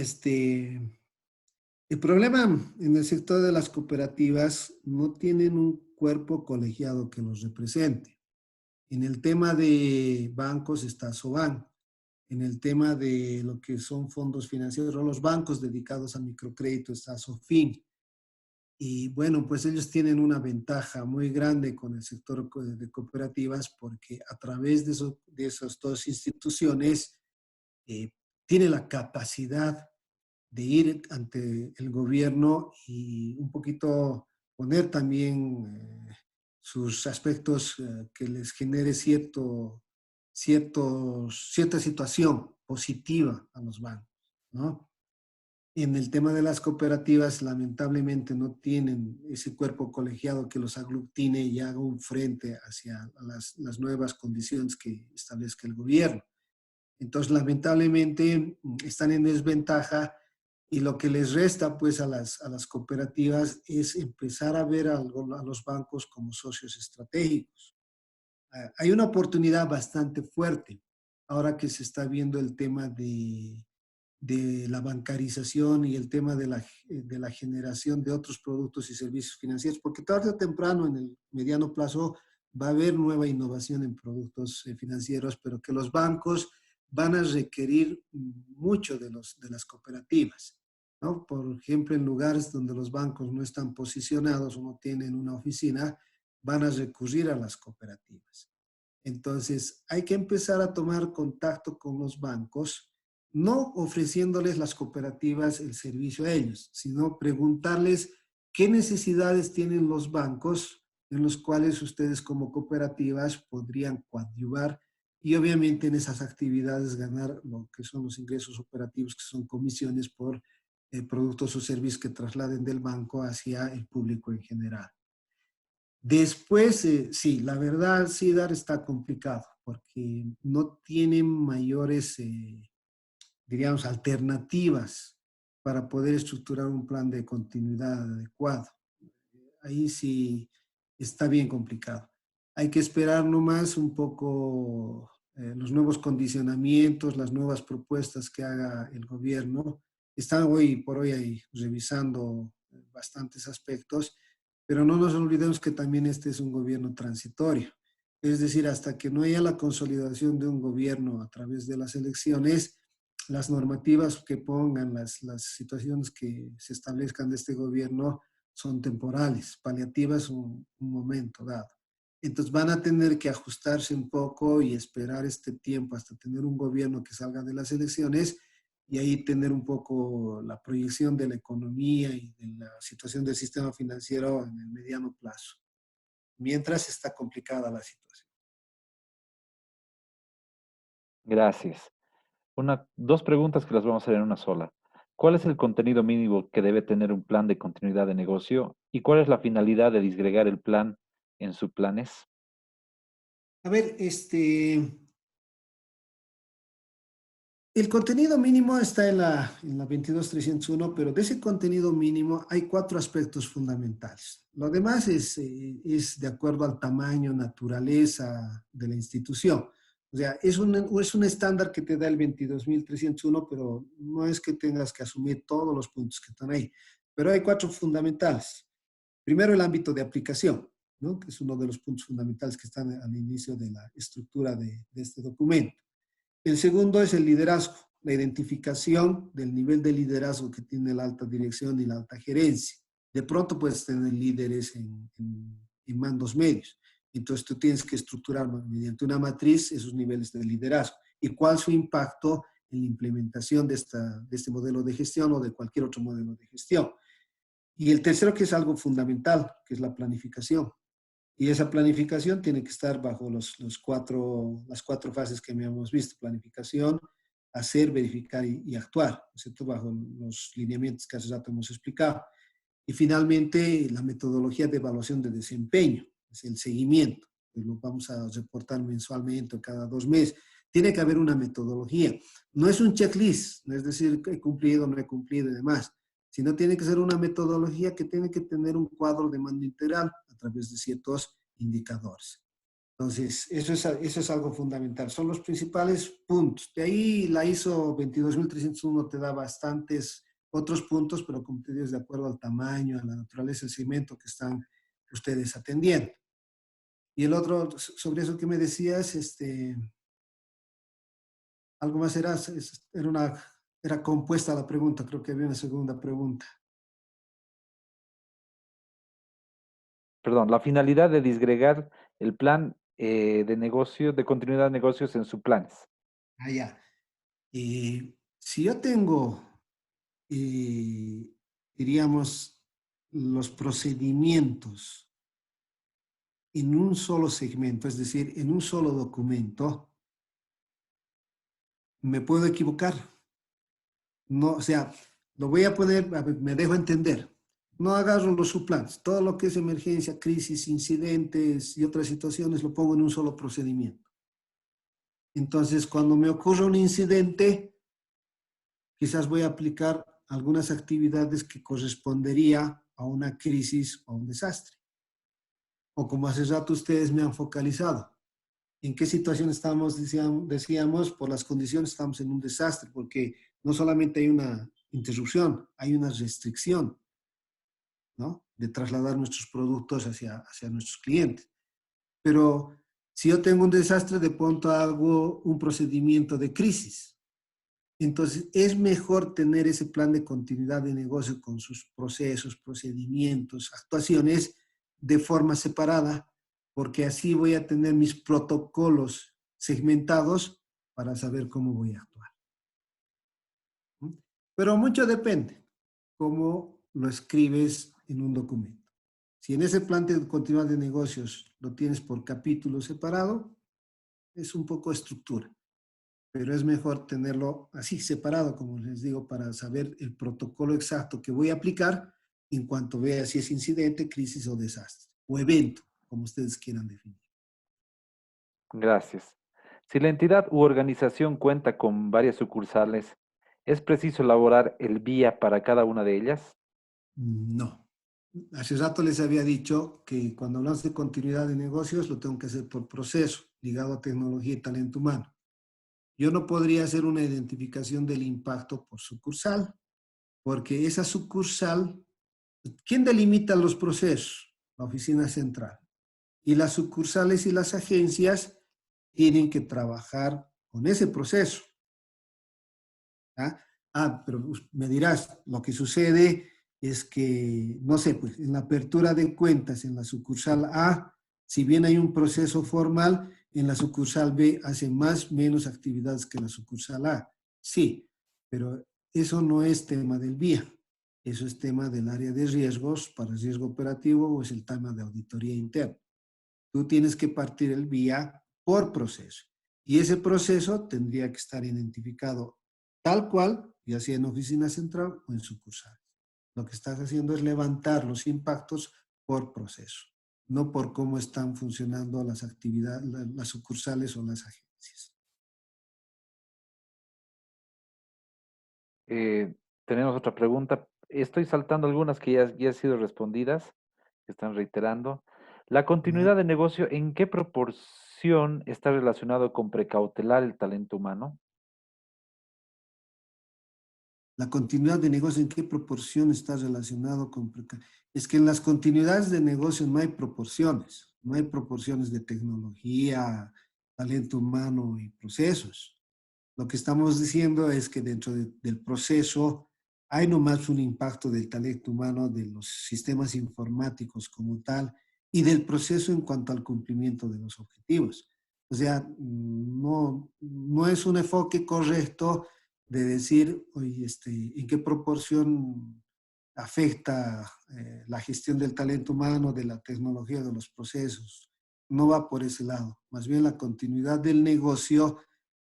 el problema en el sector de las cooperativas no tienen un cuerpo colegiado que los represente. En el tema de bancos está SOBAN. En el tema de lo que son fondos financieros, los bancos dedicados a microcrédito está SOFIN. Y bueno, pues ellos tienen una ventaja muy grande con el sector de cooperativas porque a través de esas dos instituciones eh, tiene la capacidad de ir ante el gobierno y un poquito poner también sus aspectos que les genere cierta situación positiva a los bancos, ¿no? En el tema de las cooperativas, lamentablemente no tienen ese cuerpo colegiado que los aglutine y haga un frente hacia las nuevas condiciones que establezca el gobierno. Entonces, lamentablemente, están en desventaja Y lo que les resta pues a las cooperativas es empezar a ver a los bancos como socios estratégicos. Hay una oportunidad bastante fuerte ahora que se está viendo el tema de la bancarización y el tema de la generación de otros productos y servicios financieros, porque tarde o temprano en el mediano plazo va a haber nueva innovación en productos financieros, pero que los bancos van a requerir mucho de las cooperativas, ¿no? Por ejemplo, en lugares donde los bancos no están posicionados o no tienen una oficina, van a recurrir a las cooperativas. Entonces, hay que empezar a tomar contacto con los bancos, no ofreciéndoles las cooperativas el servicio a ellos, sino preguntarles qué necesidades tienen los bancos en los cuales ustedes como cooperativas podrían coadyuvar y obviamente en esas actividades ganar lo que son los ingresos operativos, que son comisiones por productos o servicios que trasladen del banco hacia el público en general. Después, sí, la verdad, SIDAR está complicado porque no tienen mayores, diríamos, alternativas para poder estructurar un plan de continuidad adecuado. Ahí sí está bien complicado. Hay que esperar nomás un poco los nuevos condicionamientos, las nuevas propuestas que haga el gobierno. Están hoy por hoy ahí revisando bastantes aspectos, pero no nos olvidemos que también este es un gobierno transitorio. Es decir, hasta que no haya la consolidación de un gobierno a través de las elecciones, las normativas que pongan, las situaciones que se establezcan de este gobierno son temporales, paliativas un momento dado. Entonces van a tener que ajustarse un poco y esperar este tiempo hasta tener un gobierno que salga de las elecciones y ahí tener un poco la proyección de la economía y de la situación del sistema financiero en el mediano plazo. Mientras está complicada la situación. Gracias. Dos preguntas que las vamos a hacer en una sola. ¿Cuál es el contenido mínimo que debe tener un plan de continuidad de negocio? ¿Y cuál es la finalidad de disgregar el plan en subplanes? A ver, el contenido mínimo está en la 22301, pero de ese contenido mínimo hay 4 aspectos fundamentales. Lo demás es de acuerdo al tamaño, naturaleza de la institución. O sea, es un estándar que te da el 22301, pero no es que tengas que asumir todos los puntos que están ahí. Pero hay 4 fundamentales. Primero, el ámbito de aplicación, ¿no? Que es uno de los puntos fundamentales que están al inicio de la estructura de este documento. El segundo es el liderazgo, la identificación del nivel de liderazgo que tiene la alta dirección y la alta gerencia. De pronto puedes tener líderes en mandos medios. Entonces tú tienes que estructurar mediante una matriz esos niveles de liderazgo y cuál es su impacto en la implementación de este modelo de gestión o de cualquier otro modelo de gestión. Y el tercero, que es algo fundamental, que es la planificación. Y esa planificación tiene que estar bajo las 4 fases que hemos visto: planificación, hacer, verificar y actuar, ¿cierto? Bajo los lineamientos que hace rato hemos explicado. Y finalmente, la metodología de evaluación de desempeño, es el seguimiento, que lo vamos a reportar mensualmente o cada 2 meses. Tiene que haber una metodología. No es un checklist, no es decir, he cumplido, no he cumplido y demás, sino tiene que ser una metodología que tiene que tener un cuadro de mando integral a través de ciertos indicadores. Entonces, eso es algo fundamental. Son los principales puntos. De ahí la ISO 22301 te da bastantes otros puntos, pero como te digo, es de acuerdo al tamaño, a la naturaleza del segmento que están ustedes atendiendo. Y el otro, sobre eso que me decías, algo más era compuesta la pregunta, creo que había una segunda pregunta. Perdón, la finalidad de disgregar el plan de negocio, de continuidad de negocios en subplanes. Ah, ya. Si yo tengo, diríamos, los procedimientos en un solo segmento, es decir, en un solo documento, me puedo equivocar. No, o sea, lo voy a poder, me dejo entender. No agarro los subplanes. Todo lo que es emergencia, crisis, incidentes y otras situaciones lo pongo en un solo procedimiento. Entonces, cuando me ocurre un incidente, quizás voy a aplicar algunas actividades que correspondería a una crisis o a un desastre. O como hace rato ustedes me han focalizado. ¿En qué situación estamos? Decíamos, por las condiciones estamos en un desastre, porque no solamente hay una interrupción, hay una restricción, ¿no? De trasladar nuestros productos hacia nuestros clientes. Pero si yo tengo un desastre, de pronto hago un procedimiento de crisis. Entonces, es mejor tener ese plan de continuidad de negocio con sus procesos, procedimientos, actuaciones de forma separada, porque así voy a tener mis protocolos segmentados para saber cómo voy a actuar. Pero mucho depende cómo lo escribes en un documento. Si en ese plan de continuidad de negocios lo tienes por capítulo separado, es un poco estructura, pero es mejor tenerlo así separado, como les digo, para saber el protocolo exacto que voy a aplicar en cuanto vea si es incidente, crisis o desastre, o evento, como ustedes quieran definir. Gracias. Si la entidad u organización cuenta con varias sucursales, ¿es preciso elaborar el vía para cada una de ellas? No. Hace rato les había dicho que cuando hablamos de continuidad de negocios lo tengo que hacer por proceso, ligado a tecnología y talento humano. Yo no podría hacer una identificación del impacto por sucursal, porque esa sucursal, ¿quién delimita los procesos? La oficina central. Y las sucursales y las agencias tienen que trabajar con ese proceso. ¿Ah? Pero me dirás, lo que sucede es que, no sé, pues en la apertura de cuentas en la sucursal A, si bien hay un proceso formal, en la sucursal B hacen menos actividades que la sucursal A. Sí, pero eso no es tema del vía. Eso es tema del área de riesgos para el riesgo operativo o es el tema de auditoría interna. Tú tienes que partir el vía por proceso. Y ese proceso tendría que estar identificado tal cual, ya sea en oficina central o en sucursal. Lo que estás haciendo es levantar los impactos por proceso, no por cómo están funcionando las actividades, las sucursales o las agencias. Eh, Tenemos otra pregunta. Estoy saltando algunas que ya han sido respondidas, que están reiterando. ¿La continuidad de negocio en qué proporción está relacionado con precautelar el talento humano? La continuidad de negocio, ¿en qué proporción está relacionado con? Es que en las continuidades de negocio no hay proporciones, no hay proporciones de tecnología, talento humano y procesos. Lo que estamos diciendo es que dentro del proceso hay nomás un impacto del talento humano, de los sistemas informáticos como tal, y del proceso en cuanto al cumplimiento de los objetivos. O sea, no es un enfoque correcto de decir, oye, en qué proporción afecta la gestión del talento humano, de la tecnología, de los procesos. No va por ese lado. Más bien la continuidad del negocio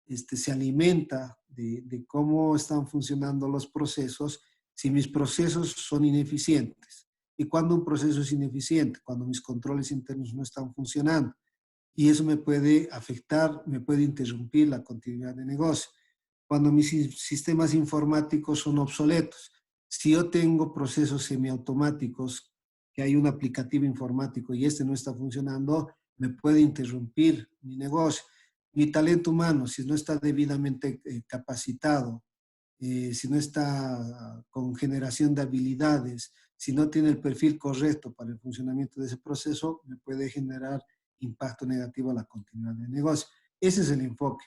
se alimenta de cómo están funcionando los procesos si mis procesos son ineficientes. ¿Y cuando un proceso es ineficiente? Cuando mis controles internos no están funcionando. Y eso me puede afectar, me puede interrumpir la continuidad de negocio. Cuando mis sistemas informáticos son obsoletos. Si yo tengo procesos semiautomáticos, que hay un aplicativo informático y este no está funcionando, me puede interrumpir mi negocio. Mi talento humano, si no está debidamente capacitado, si no está con generación de habilidades, si no tiene el perfil correcto para el funcionamiento de ese proceso, me puede generar impacto negativo a la continuidad del negocio. Ese es el enfoque,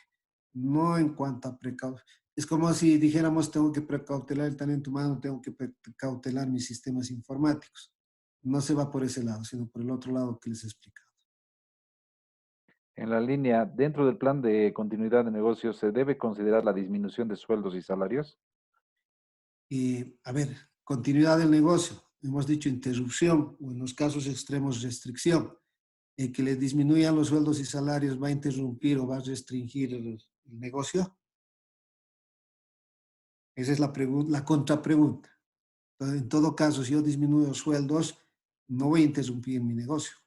no en cuanto a precaución. Es como si dijéramos, tengo que precautelar el talento humano, tengo que precautelar mis sistemas informáticos. No se va por ese lado, sino por el otro lado que les he explicado. En la línea, dentro del plan de continuidad de negocios, ¿se debe considerar la disminución de sueldos y salarios? A ver, continuidad del negocio. Hemos dicho interrupción o en los casos extremos restricción. Que le disminuyan los sueldos y salarios va a interrumpir o va a restringir el negocio. Esa es la contrapregunta. En todo caso, si yo disminuyo sueldos, no voy a interrumpir mi negocio.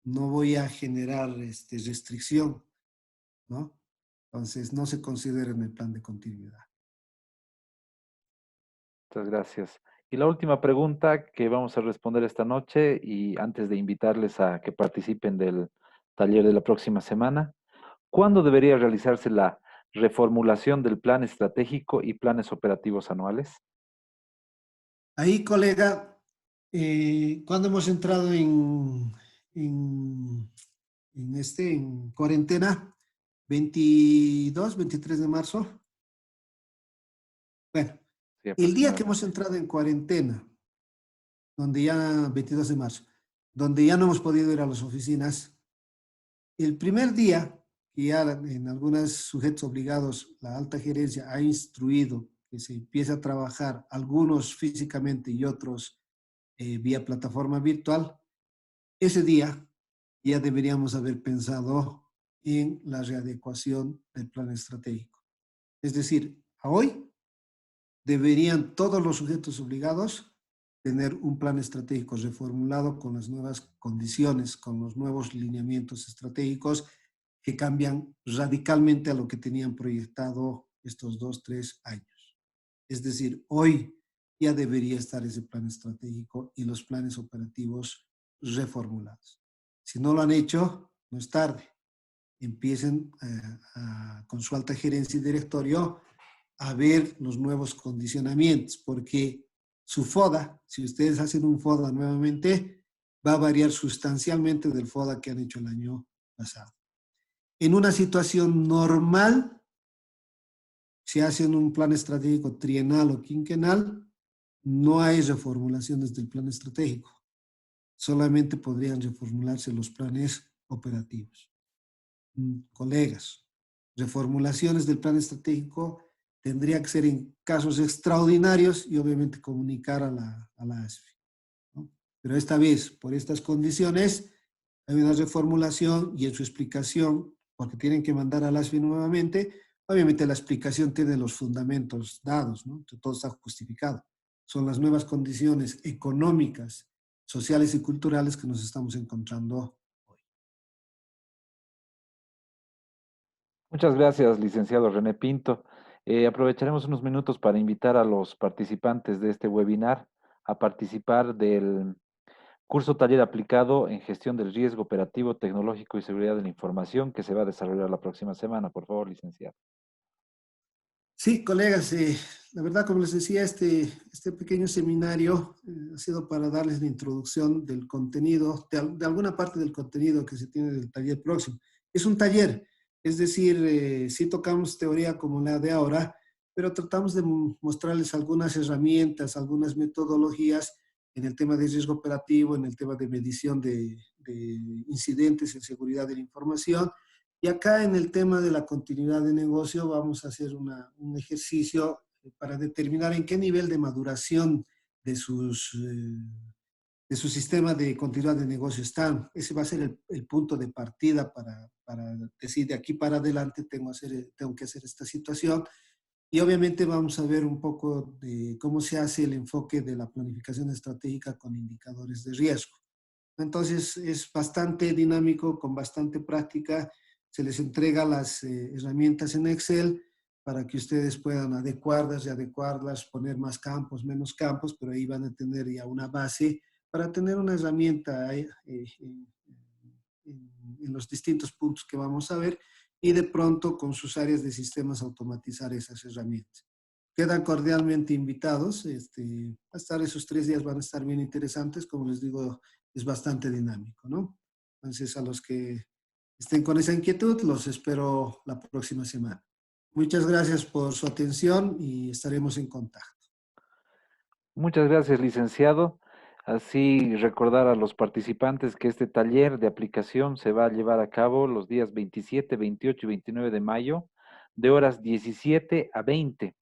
No voy a generar restricción, ¿no? Entonces, no se considera en el plan de continuidad. Muchas gracias. Y la última pregunta que vamos a responder esta noche y antes de invitarles a que participen del taller de la próxima semana, ¿cuándo debería realizarse la reformulación del plan estratégico y planes operativos anuales? Ahí, colega, cuando hemos entrado en cuarentena, 22, 23 de marzo. Bueno, Sí, el día que hemos aproximadamente. entrado en cuarentena, donde ya, 22 de marzo, donde ya no hemos podido ir a las oficinas, el primer día que ya en algunos sujetos obligados la alta gerencia ha instruido que se empiece a trabajar, algunos físicamente y otros vía plataforma virtual, ese día ya deberíamos haber pensado en la readecuación del plan estratégico. Es decir, a hoy deberían todos los sujetos obligados tener un plan estratégico reformulado con las nuevas condiciones, con los nuevos lineamientos estratégicos que cambian radicalmente a lo que tenían proyectado estos 2, 3 años. Es decir, hoy ya debería estar ese plan estratégico y los planes operativos reformulados. Si no lo han hecho, no es tarde. Empiecen con su alta gerencia y directorio a ver los nuevos condicionamientos, porque su FODA, si ustedes hacen un FODA nuevamente, va a variar sustancialmente del FODA que han hecho el año pasado. En una situación normal, si hacen un plan estratégico trienal o quinquenal, no hay reformulaciones del plan estratégico. Solamente podrían reformularse los planes operativos. Colegas, reformulaciones del plan estratégico tendría que ser en casos extraordinarios y obviamente comunicar a la ASFI, ¿no? Pero esta vez, por estas condiciones, hay una reformulación y en su explicación, porque tienen que mandar a la ASFI nuevamente, obviamente la explicación tiene los fundamentos dados, ¿no? Todo está justificado. Son las nuevas condiciones económicas, sociales y culturales que nos estamos encontrando. Muchas gracias, licenciado René Pinto. Aprovecharemos unos minutos para invitar a los participantes de este webinar a participar del curso taller aplicado en gestión del riesgo operativo, tecnológico y seguridad de la información que se va a desarrollar la próxima semana. Por favor, licenciado. Sí, colegas, la verdad, como les decía, este pequeño seminario ha sido para darles la introducción del contenido, de alguna parte del contenido que se tiene del taller próximo. Es un taller, es decir, sí tocamos teoría como la de ahora, pero tratamos de mostrarles algunas herramientas, algunas metodologías en el tema de riesgo operativo, en el tema de medición de incidentes en seguridad de la información. Y acá en el tema de la continuidad de negocio vamos a hacer un ejercicio para determinar en qué nivel de maduración de, de su sistema de continuidad de negocio están. Ese va a ser el punto de partida para decir de aquí para adelante tengo que hacer esta situación. Y obviamente vamos a ver un poco de cómo se hace el enfoque de la planificación estratégica con indicadores de riesgo. Entonces es bastante dinámico, con bastante práctica. Se les entrega las herramientas en Excel para que ustedes puedan adecuarlas, poner más campos, menos campos, pero ahí van a tener ya una base para tener una herramienta en los distintos puntos que vamos a ver y de pronto con sus áreas de sistemas automatizar esas herramientas. Quedan cordialmente invitados. A estar esos 3 días van a estar bien interesantes. Como les digo, es bastante dinámico, ¿no? Entonces, a los que estén con esa inquietud, los espero la próxima semana. Muchas gracias por su atención y estaremos en contacto. Muchas gracias, licenciado. Así recordar a los participantes que este taller de aplicación se va a llevar a cabo los días 27, 28 y 29 de mayo, de horas 17 a 20.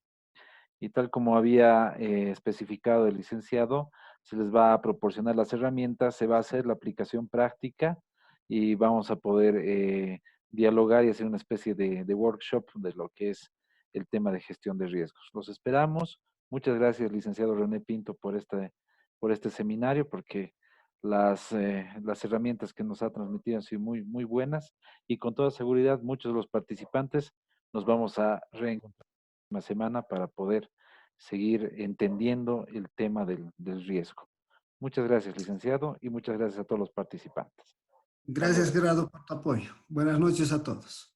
Y tal como había especificado el licenciado, se les va a proporcionar las herramientas, se va a hacer la aplicación práctica y vamos a poder dialogar y hacer una especie de workshop de lo que es el tema de gestión de riesgos. Los esperamos. Muchas gracias, licenciado René Pinto, por este seminario, porque las herramientas que nos ha transmitido han sido muy, muy buenas y con toda seguridad muchos de los participantes nos vamos a reencontrar la próxima semana para poder seguir entendiendo el tema del riesgo. Muchas gracias, licenciado, y muchas gracias a todos los participantes. Gracias, Gerardo, por tu apoyo. Buenas noches a todos.